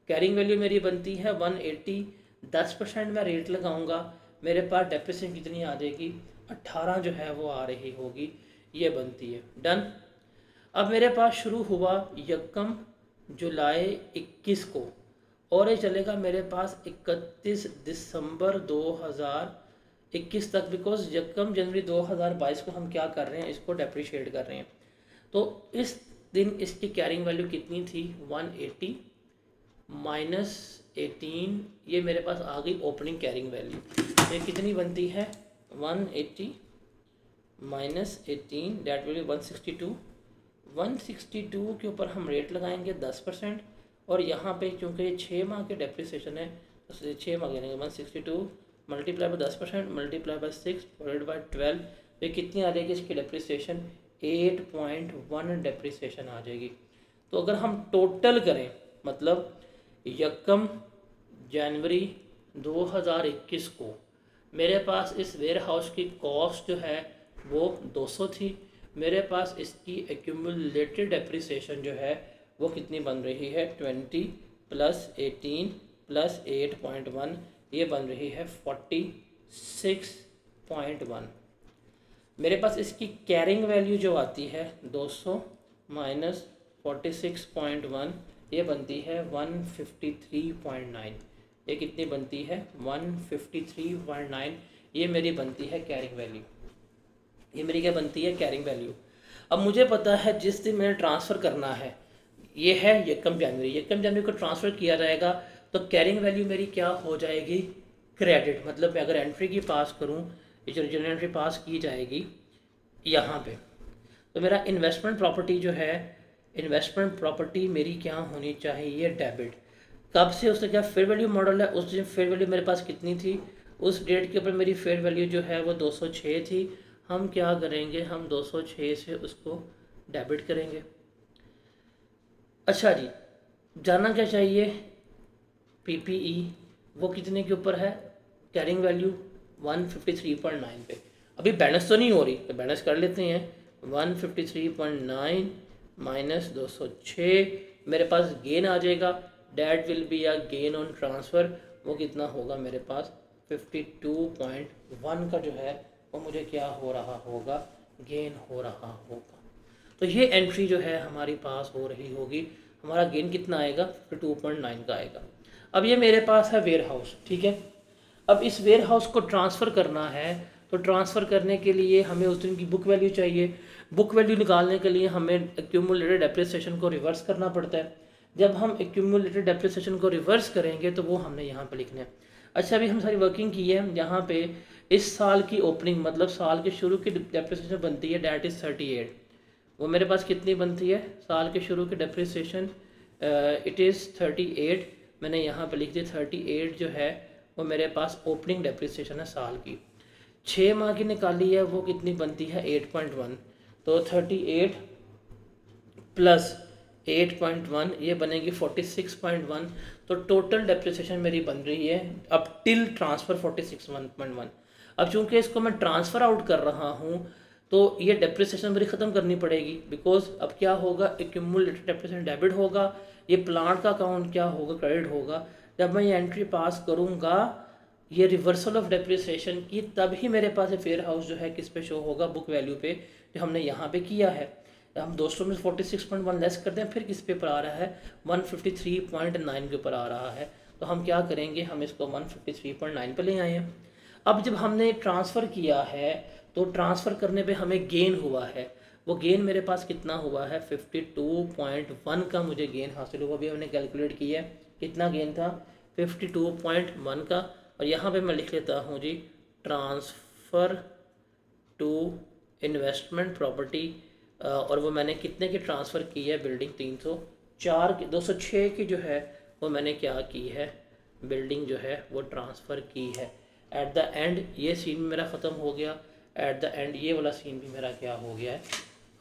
कैरिंग वैल्यू मेरी बनती है 180, 10% मैं रेट लगाऊंगा, मेरे पास डेप्रिसिएशन कितनी आ जाएगी 18 जो है वो आ रही होगी, ये बनती है। डन। अब मेरे पास शुरू हुआ 1 जुलाई 21 को, और ये चलेगा मेरे पास 31 दिसंबर 2021 तक, बिकॉज 1 जनवरी 2022 को हम क्या कर रहे हैं, इसको डेप्रिशिएट कर रहे हैं। तो इस दिन इसकी कैरिंग वैल्यू कितनी थी 180 माइनस 18, ये मेरे पास आ गई ओपनिंग कैरिंग वैल्यू, ये कितनी बनती है 180 माइनस 18 डेट विल बी 162। 162 के ऊपर हम रेट लगाएंगे 10%, और यहाँ पे क्योंकि ये 6 माह के डेप्रिसिएशन है तो 6 माह गिनेंगे, 162 multiply by 10% multiply by 6 divided by 12, तो ये कितनी आ जाएगी इसकी डेप्रिसिएशन 8.1 डेप्रिसिएशन आ जाएगी। तो अगर हम टोटल करें, मतलब 1 जनवरी 2021 को मेरे पास इस वेयर हाउस की कॉस्ट जो है वो 200 थी, मेरे पास इसकी एक्यूमुलेटेड डेप्रिसिएशन जो है वो कितनी बन रही है 20 प्लस 18 प्लस 8.1, ये बन रही है 46.1। मेरे पास इसकी कैरिंग वैल्यू जो आती है 200 माइनस 46.1, ये बनती है 153.9, ये कितनी बनती है 153.9, ये मेरी बनती है कैरिंग वैल्यू, ये मेरी क्या बनती है कैरिंग वैल्यू। अब मुझे पता है जिस दिन मैंने ट्रांसफ़र करना है ये है 1 जनवरी, 1 जनवरी को ट्रांसफ़र किया जाएगा, तो कैरिंग वैल्यू मेरी क्या हो जाएगी क्रेडिट, मतलब मैं अगर एंट्री की पास करूँ, ये जो जनरल एंट्री पास की जाएगी यहाँ पे, तो मेरा इन्वेस्टमेंट प्रॉपर्टी जो है, इन्वेस्टमेंट प्रॉपर्टी मेरी क्या होनी चाहिए डेबिट। कब से उसका क्या फेयर वैल्यू मॉडल है, उस दिन फेयर वैल्यू मेरे पास कितनी थी, उस डेट के ऊपर मेरी फेयर वैल्यू जो है वो 206 थी, हम क्या करेंगे, हम 206 से उसको डेबिट करेंगे। अच्छा जी, जानना क्या चाहिए PPE, वो कितने के ऊपर है, कैरिंग वैल्यू 153.9 पे, अभी बैलेंस तो नहीं हो रही तो बैलेंस कर लेते हैं, 153.9 माइनस 206, मेरे पास गेन आ जाएगा, that will be a gain on transfer, वो कितना होगा मेरे पास 52.1 का जो है वो मुझे क्या हो रहा होगा, गेन हो रहा होगा। तो ये एंट्री जो है हमारी पास हो रही होगी, हमारा गेन कितना आएगा, 52.9 का आएगा। अब ये मेरे पास है वेयर हाउस, ठीक है। अब इस वेयर हाउस को ट्रांसफ़र करना है, तो ट्रांसफ़र करने के लिए हमें उस दिन की बुक वैल्यू चाहिए। बुक वैल्यू निकालने के लिए हमें एक्यूमुलेटेड डेप्रिसिएशन को रिवर्स करना पड़ता है। जब हम एक्यूमुलेटेड डेप्रिसिएशन को रिवर्स करेंगे तो वो हमने यहाँ पे लिखना है। अच्छा, अभी हम सारी वर्किंग की है। यहाँ पे इस साल की ओपनिंग मतलब साल के शुरू की डेप्रिसिएशन बनती है, डैट इज़ 38। वो मेरे पास कितनी बनती है, साल के शुरू की डेप्रिसिएशन इट इज़ 38। मैंने यहाँ पे लिख दिया 38 जो है वो मेरे पास ओपनिंग डेप्रिसिएशन है साल की। 6 माह की निकाली है, वो कितनी बनती है 8.1। तो 38 प्लस 8.1 ये बनेगी 46.1। तो टोटल डेप्रिसिएशन मेरी बन रही है अब टिल ट्रांसफ़र 46.1। अब चूंकि इसको मैं ट्रांसफ़र आउट कर रहा हूँ तो ये डेप्रिसिएशन मेरी ख़त्म करनी पड़ेगी, बिकॉज अब क्या होगा, एक्यूमुलेटेड डेप्रिसिएशन डेबिट होगा, ये प्लांट का अकाउंट क्या होगा, क्रेडिट होगा। जब मैं ये एंट्री पास करूँगा ये रिवर्सल ऑफ डेप्रिसिएशन की, तब ही मेरे पास फेयर हाउस जो है किस पे शो होगा, बुक वैल्यू पे, जो हमने यहाँ पे किया है। हम 200 में 46.1 लेस करते हैं, फिर किस पे पर आ रहा है, 153.9 के ऊपर आ रहा है। तो हम क्या करेंगे, हम इसको 153.9 पे ले आए हैं। अब जब हमने ट्रांसफ़र किया है तो ट्रांसफ़र करने पे हमें गेन हुआ है, वो गेन मेरे पास कितना हुआ है, 52.1 का मुझे गेन हासिल हुआ। अभी हमने कैलकुलेट किया है कितना गेन था, 52.1 का। और यहाँ पे मैं लिख लेता हूँ जी, ट्रांसफ़र टू इन्वेस्टमेंट प्रॉपर्टी, और वो मैंने कितने की ट्रांसफ़र की है, बिल्डिंग 304 की, 206 की जो है वो मैंने क्या की है, बिल्डिंग जो है वो ट्रांसफ़र की है। एट द एंड ये सीन मेरा ख़त्म हो गया, एट द एंड ये वाला सीन भी मेरा क्या हो गया है,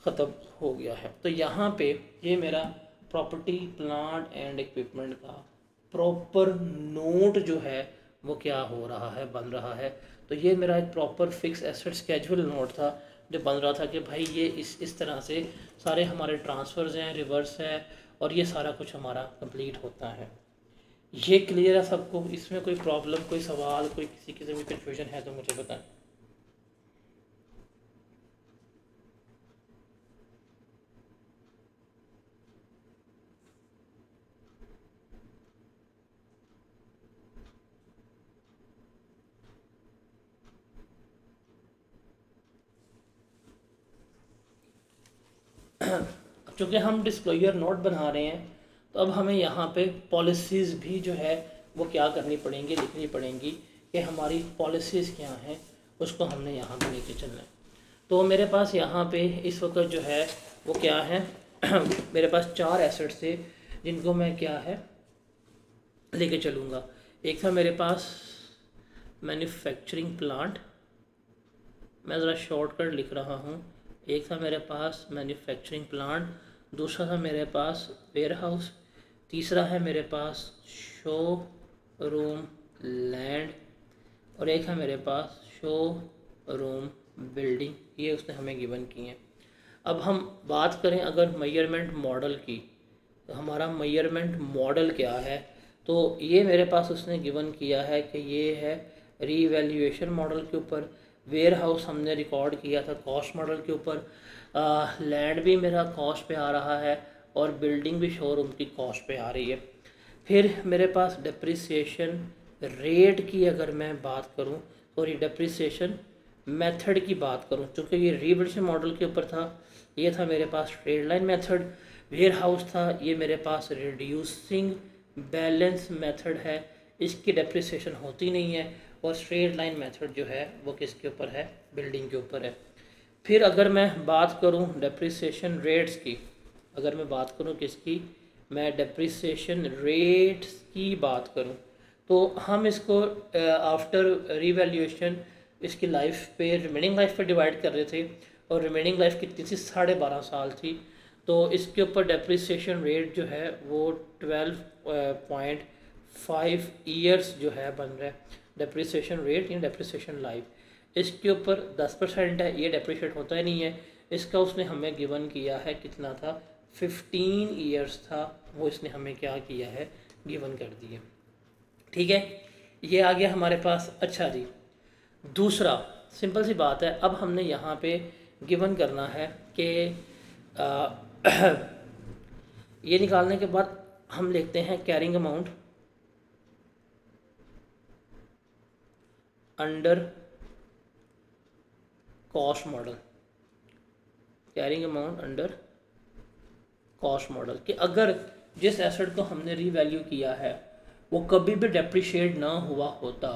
ख़त्म हो गया है। तो यहाँ पे ये मेरा प्रॉपर्टी प्लांट एंड इक्विपमेंट का प्रॉपर नोट जो है वो क्या हो रहा है, बन रहा है। तो ये मेरा एक proper fix asset schedule note था जो बन रहा था कि भाई ये इस तरह से सारे हमारे ट्रांसफ़र्स हैं, रिवर्स है, और ये सारा कुछ हमारा कंप्लीट होता है। ये क्लियर है सबको, इसमें कोई प्रॉब्लम, कोई सवाल, कोई किसी किस्म की कन्फ्यूजन है तो मुझे बताएं। चूँकि हम डिस्क्लोजर नोट बना रहे हैं तो अब हमें यहाँ पे पॉलिसीज़ भी जो है वो क्या करनी पड़ेंगी, लिखनी पड़ेंगी कि हमारी पॉलिसीज़ क्या हैं, उसको हमने यहाँ पे लेके चलना है। तो मेरे पास यहाँ पे इस वक्त जो है वो क्या है मेरे पास 4 एसेट्स थे जिनको मैं क्या है लेके चलूँगा। एक था मेरे पास मैन्युफैक्चरिंग प्लांट, मैं ज़रा शॉर्टकट लिख रहा हूँ। एक था मेरे पास मैन्युफैक्चरिंग प्लांट, दूसरा था मेरे पास वेयर हाउस, तीसरा है मेरे पास शो रूम लैंड, और एक है मेरे पास शो रूम बिल्डिंग। ये उसने हमें गिवन की हैं। अब हम बात करें अगर मेजरमेंट मॉडल की, तो हमारा मेजरमेंट मॉडल क्या है, तो ये मेरे पास उसने गिवन किया है कि ये है रीवैल्यूएशन मॉडल के ऊपर, वेयर हाउस हमने रिकॉर्ड किया था कॉस्ट मॉडल के ऊपर, लैंड भी मेरा कॉस्ट पे आ रहा है, और बिल्डिंग भी शोरूम की कॉस्ट पे आ रही है। फिर मेरे पास डेप्रिसिएशन रेट की अगर मैं बात करूं, सॉरी डेप्रिसिएशन मेथड की बात करूं, चूँकि ये रीवैल्यूएशन मॉडल के ऊपर था, ये था मेरे पास straight line method. Warehouse था, ये मेरे पास रिड्यूसिंग बैलेंस मेथड है, इसकी डेप्रिसिएशन होती नहीं है, और स्ट्रेट लाइन मेथड जो है वो किसके ऊपर है, बिल्डिंग के ऊपर है। फिर अगर मैं बात करूं डेप्रिसिएशन रेट्स की, अगर मैं बात करूं किसकी, मैं डेप्रिसिएशन रेट्स की बात करूं, तो हम इसको आफ्टर रीवैल्यूएशन इसकी लाइफ पे, रिमेनिंग लाइफ पे डिवाइड कर रहे थे, और रिमेनिंग लाइफ कितनी थी, 12.5 साल थी। तो इसके ऊपर डेप्रिसिएशन रेट जो है वो 12.5 ईयर्स जो है बन रहा है depreciation rate in depreciation life. इसके ऊपर 10% है, ये डेप्रिशिएट होता ही नहीं है। इसका उसने हमें गिवन किया है कितना था, 15 ईयर्स था, वो इसने हमें क्या किया है, गिवन कर दिया। ठीक है, ये आ गया हमारे पास। अच्छा जी, दूसरा सिंपल सी बात है, अब हमने यहाँ पे गिवन करना है कि ये निकालने के बाद हम लिखते हैं carrying amount under cost model, carrying amount under cost model, कि अगर जिस एसेट को हमने रीवैल्यू किया है वो कभी भी डेप्रिशिएट ना हुआ होता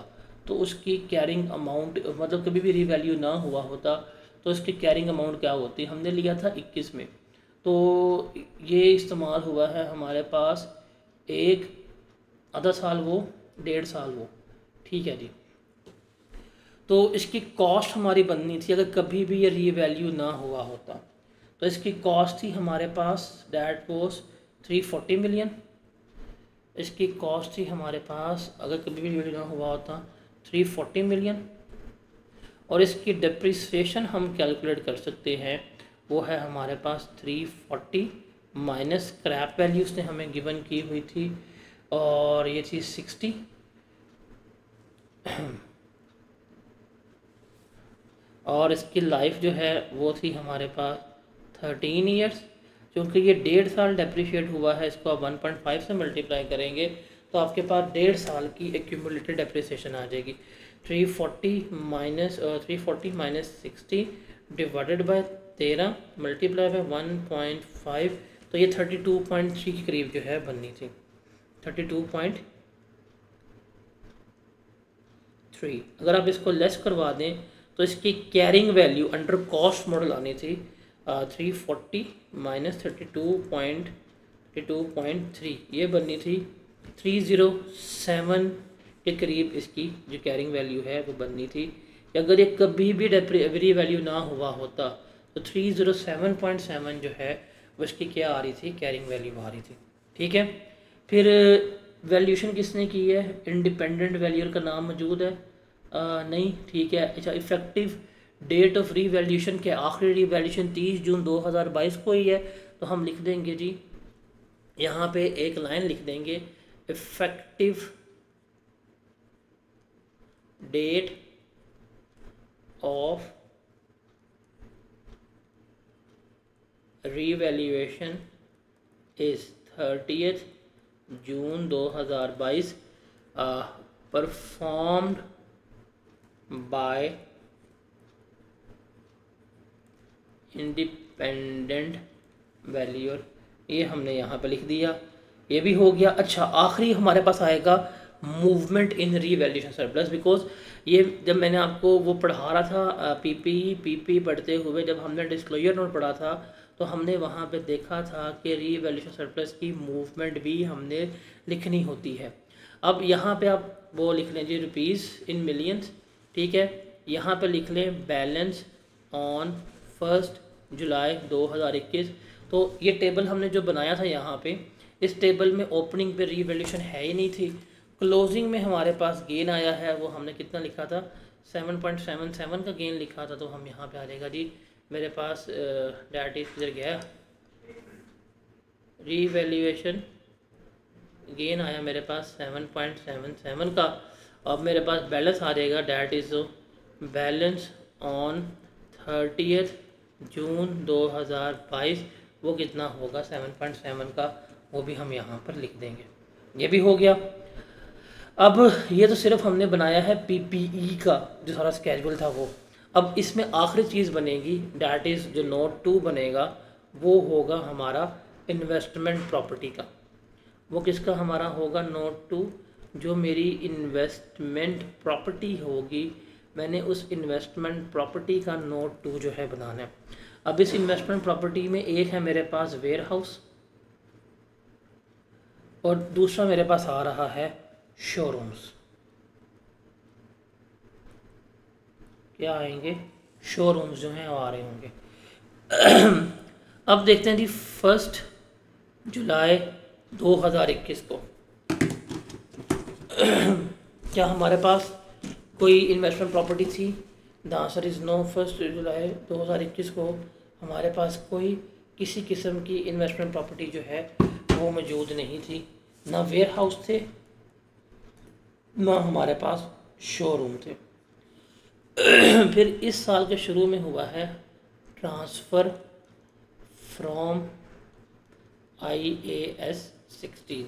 तो उसकी कैरिंग अमाउंट, मतलब कभी भी रीवैल्यू ना हुआ होता तो उसकी कैरिंग अमाउंट क्या होती। हमने लिया था 21 में, तो ये इस्तेमाल हुआ है हमारे पास एक आधा साल वो, 1.5 साल वो, ठीक है जी। तो इसकी कॉस्ट हमारी बननी थी अगर कभी भी ये रीवैल्यू ना हुआ होता, तो इसकी कॉस्ट थी हमारे पास डैट वॉज 340 मिलियन। इसकी कॉस्ट थी हमारे पास अगर कभी भी रीवैल्यू ना हुआ होता 340 मिलियन। और इसकी डिप्रिसिएशन हम कैलकुलेट कर सकते हैं, वो है हमारे पास 340 माइनस स्क्रैप वैल्यू उसने हमें गिवन की हुई थी, और ये थी 60। और इसकी लाइफ जो है वो थी हमारे पास 13 ईयर्स। क्योंकि ये 1.5 साल डेप्रिशिएट हुआ है, इसको आप 1.5 से मल्टीप्लाई करेंगे तो आपके पास 1.5 साल की एक्यूमुलेटेड डेप्रिसिएशन आ जाएगी। 340 minus 60 divided by 13 multiply by 1.5, तो ये 32.3 के करीब जो है बननी थी, 32.3। अगर आप इसको लेस करवा दें तो इसकी carrying value under cost model आनी थी 340 माइनस 32.3, ये बननी थी 307 के करीब। इसकी जो कैरिंग वैल्यू है वो बननी थी कि अगर ये कभी भी री वैल्यू ना हुआ होता तो 307.7 जो है वो इसकी क्या आ रही थी, कैरिंग वैल्यू आ रही थी, ठीक है। फिर वैल्यूशन किसने की है, इंडिपेंडेंट वैल्यूअर का नाम मौजूद है नहीं, ठीक है। अच्छा, इफेक्टिव डेट ऑफ रीवैल्यूशन के आखिरी रीवैल्यूशन 30 जून 2022 को ही है, तो हम लिख देंगे जी यहाँ पे एक लाइन लिख देंगे, effective date of revaluation is 30 June 2022 performed by independent valuer. ये हमने यहाँ पे लिख दिया, ये भी हो गया। अच्छा, आखिरी हमारे पास आएगा movement in revaluation surplus, because ये जब मैंने आपको वो पढ़ा रहा था पीपी पढ़ते हुए, जब हमने डिस्क्लोजर नोट पढ़ा था तो हमने वहाँ पे देखा था कि रीवैल्यूएशन सरप्लस की मूवमेंट भी हमने लिखनी होती है। अब यहाँ पे आप वो लिख लें जी रुपीज़ इन मिलियंस, ठीक है। यहाँ पे लिख लें बैलेंस ऑन 1 जुलाई 2021। तो ये टेबल हमने जो बनाया था यहाँ पे, इस टेबल में ओपनिंग पे रीवैल्यूएशन है ही नहीं थी, क्लोजिंग में हमारे पास गेन आया है, वो हमने कितना लिखा था 7.77 का गेन लिखा था। तो हम यहाँ पे आ जाएगा जी मेरे पास डैट इज किधर गया, रीवैल्यूएशन गेन आया मेरे पास 7.77 का। अब मेरे पास बैलेंस आ जाएगा, that is balance on 30 June 2022, वो कितना होगा 7.7 का, वो भी हम यहाँ पर लिख देंगे। ये भी हो गया। अब ये तो सिर्फ हमने बनाया है पीपीई का जो सारा स्केड्यूल था वो। अब इसमें आखिरी चीज़ बनेगी, डैट इज़ जो नोट 2 बनेगा वो होगा हमारा इन्वेस्टमेंट प्रॉपर्टी का। वो किसका हमारा होगा, नोट 2, जो मेरी इन्वेस्टमेंट प्रॉपर्टी होगी, मैंने उस इन्वेस्टमेंट प्रॉपर्टी का नोट 2 जो है बनाना है। अब इस इन्वेस्टमेंट प्रॉपर्टी में एक है मेरे पास वेयर हाउस और दूसरा मेरे पास आ रहा है शोरूम्स। क्या आएंगे, शोरूम्स जो हैं वो आ रहे होंगे। अब देखते हैं जी 1 जुलाई 2021 को क्या हमारे पास कोई इन्वेस्टमेंट प्रॉपर्टी थी। The answer is no. 1 जुलाई 2021 को हमारे पास कोई किसी किस्म की इन्वेस्टमेंट प्रॉपर्टी जो है वो मौजूद नहीं थी, ना वेयर हाउस थे ना हमारे पास शोरूम थे। फिर इस साल के शुरू में हुआ है ट्रांसफ़र फ्रॉम IAS 16।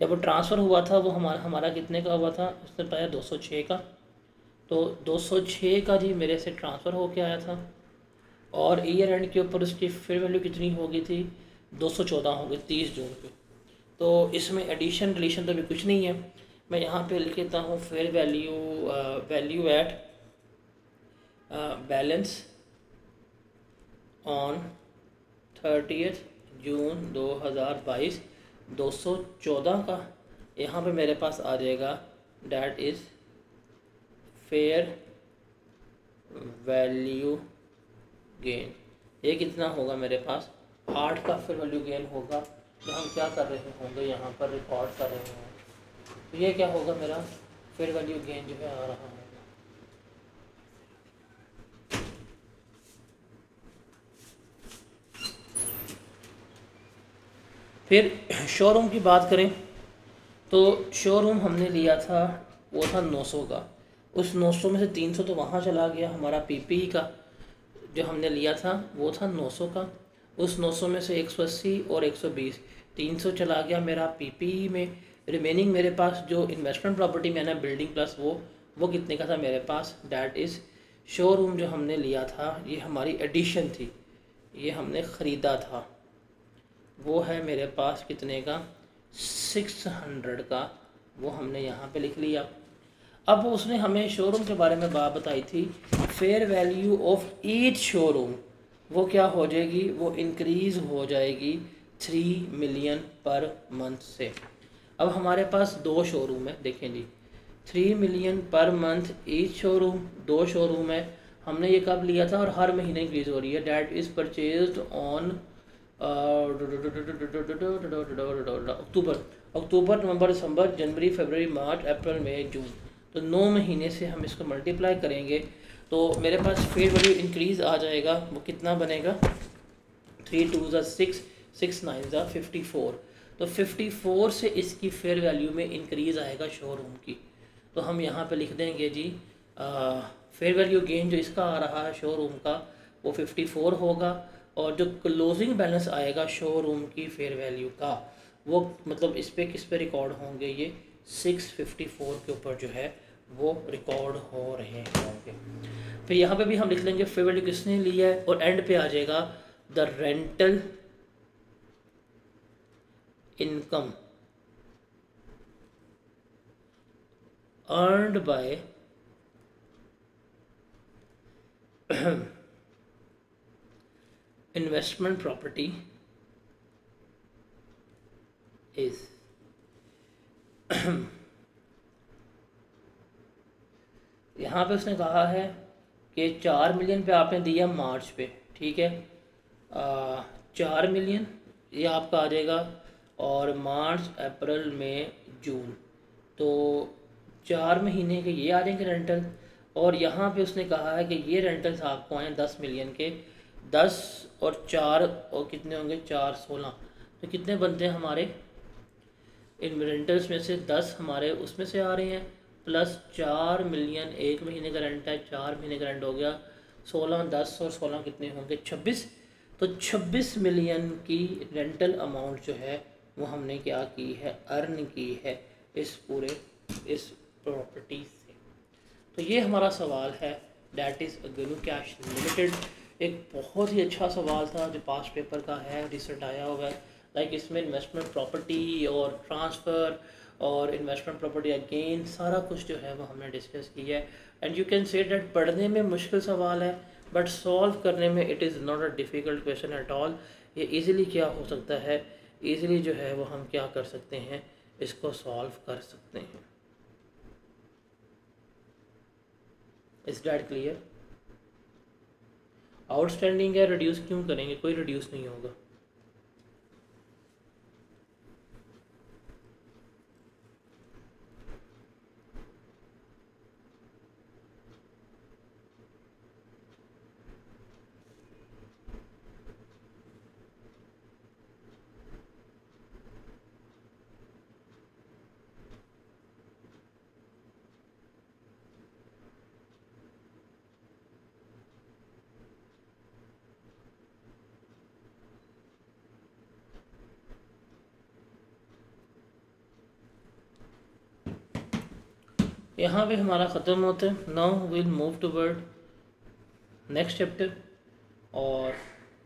जब वो ट्रांसफ़र हुआ था वो हमारा कितने का हुआ था, उसने बताया 206 का। तो 206 का जी मेरे से ट्रांसफ़र होके आया था, और ईयर एंड के ऊपर उसकी फेयर वैल्यू कितनी हो गई थी, 214 हो गई 30 जून पे। तो इसमें एडिशन डिलीशन तो भी कुछ नहीं है। मैं यहाँ पे लिख लेता हूँ fair value, value at balance on 30 June 2022 214 का यहाँ पे मेरे पास आ जाएगा, that is fair value gain. ये कितना होगा मेरे पास, 8 का फेयर वैल्यू गेन होगा, जो हम क्या कर रहे होंगे यहाँ पर रिकॉर्ड कर रहे होंगे। तो ये क्या होगा, मेरा फेयर वैल्यू गेन जो है आ रहा है। फिर शोरूम की बात करें तो शोरूम हमने लिया था, वो था 900 का। उस 900 में से 300 तो वहाँ चला गया हमारा PPE का, जो हमने लिया था वो था 900 का। उस 900 में से 180 और 120, 300 चला गया मेरा PPE में। रिमेनिंग मेरे पास जो इन्वेस्टमेंट प्रॉपर्टी में ना बिल्डिंग प्लस वो कितने का था मेरे पास, डैट इज़ शोरूम जो हमने लिया था, ये हमारी एडिशन थी, ये हमने ख़रीदा था, वो है मेरे पास कितने का, 600 का। वो हमने यहाँ पे लिख लिया। अब उसने हमें शोरूम के बारे में बात बताई थी, fair value of each showroom वो क्या हो जाएगी, वो इंक्रीज़ हो जाएगी 3 मिलियन पर मंथ से। अब हमारे पास 2 शोरूम है, देखें जी, 3 million per month each showroom, 2 showroom है। हमने ये कब लिया था और हर महीने इंक्रीज़ हो रही है, that is purchased on October November December January February March April May June. तो 9 महीने से हम इसको मल्टीप्लाई करेंगे तो मेरे पास फेयर वैल्यू इंक्रीज़ आ जाएगा। वो कितना बनेगा, 3 2 ज़ा 6, 6 9 ज़ा 54। तो 54 से इसकी फेयर वैल्यू में इंक्रीज़ आएगा शोरूम की। तो हम यहाँ पे लिख देंगे जी, फेयर वैल्यू गेन जो इसका आ रहा है शोरूम का वो 54 होगा, और जो क्लोजिंग बैलेंस आएगा शोरूम की फेयर वैल्यू का, वो मतलब इस पे किस पे रिकॉर्ड होंगे, ये 654 के ऊपर जो है वो रिकॉर्ड हो रहे होंगे। फिर यहाँ पे भी हम लिख लेंगे फेयर वैल्यू किसने लिया है, और एंड पे आ जाएगा the rental income earned by investment property is यहाँ पे उसने कहा है कि 4 मिलियन पे आपने दिया मार्च पे, ठीक है, 4 मिलियन ये आपका आ जाएगा, और मार्च अप्रैल में जून, तो 4 महीने के ये आ जाएंगे रेंटल। और यहाँ पे उसने कहा है कि ये रेंटल्स आपको आए 10 मिलियन के, 10 और 4 और कितने होंगे, 4 16, तो कितने बनते हैं हमारे इन रेंटल्स में से, 10 हमारे उसमें से आ रहे हैं, प्लस 4 मिलियन एक महीने का रेंट है, 4 महीने का रेंट हो गया 16, 10 और 16 कितने होंगे 26। तो 26 मिलियन की रेंटल अमाउंट जो है वो हमने क्या की है, अर्न की है इस पूरे इस प्रॉपर्टी से। तो ये हमारा सवाल है, that is Ganu cash limited. एक बहुत ही अच्छा सवाल था जो पास्ट पेपर का है, रिसेंट आया हुआ है। लाइक इसमें इन्वेस्टमेंट प्रॉपर्टी और ट्रांसफ़र और इन्वेस्टमेंट प्रॉपर्टी अगेन सारा कुछ जो है वो हमने डिस्कस किया है। And you can say that पढ़ने में मुश्किल सवाल है, बट सॉल्व करने में it is not a difficult question at all. ये इजीली क्या हो सकता है, इजीली जो है वो हम क्या कर सकते हैं, इसको सॉल्व कर सकते हैं। Is that clear? आउटस्टैंडिंग है, रिड्यूस क्यों करेंगे, कोई रिड्यूस नहीं होगा। यहाँ पे हमारा ख़त्म होता है। Now will move toward next chapter और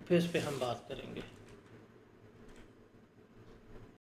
फिर इस पर हम बात करेंगे।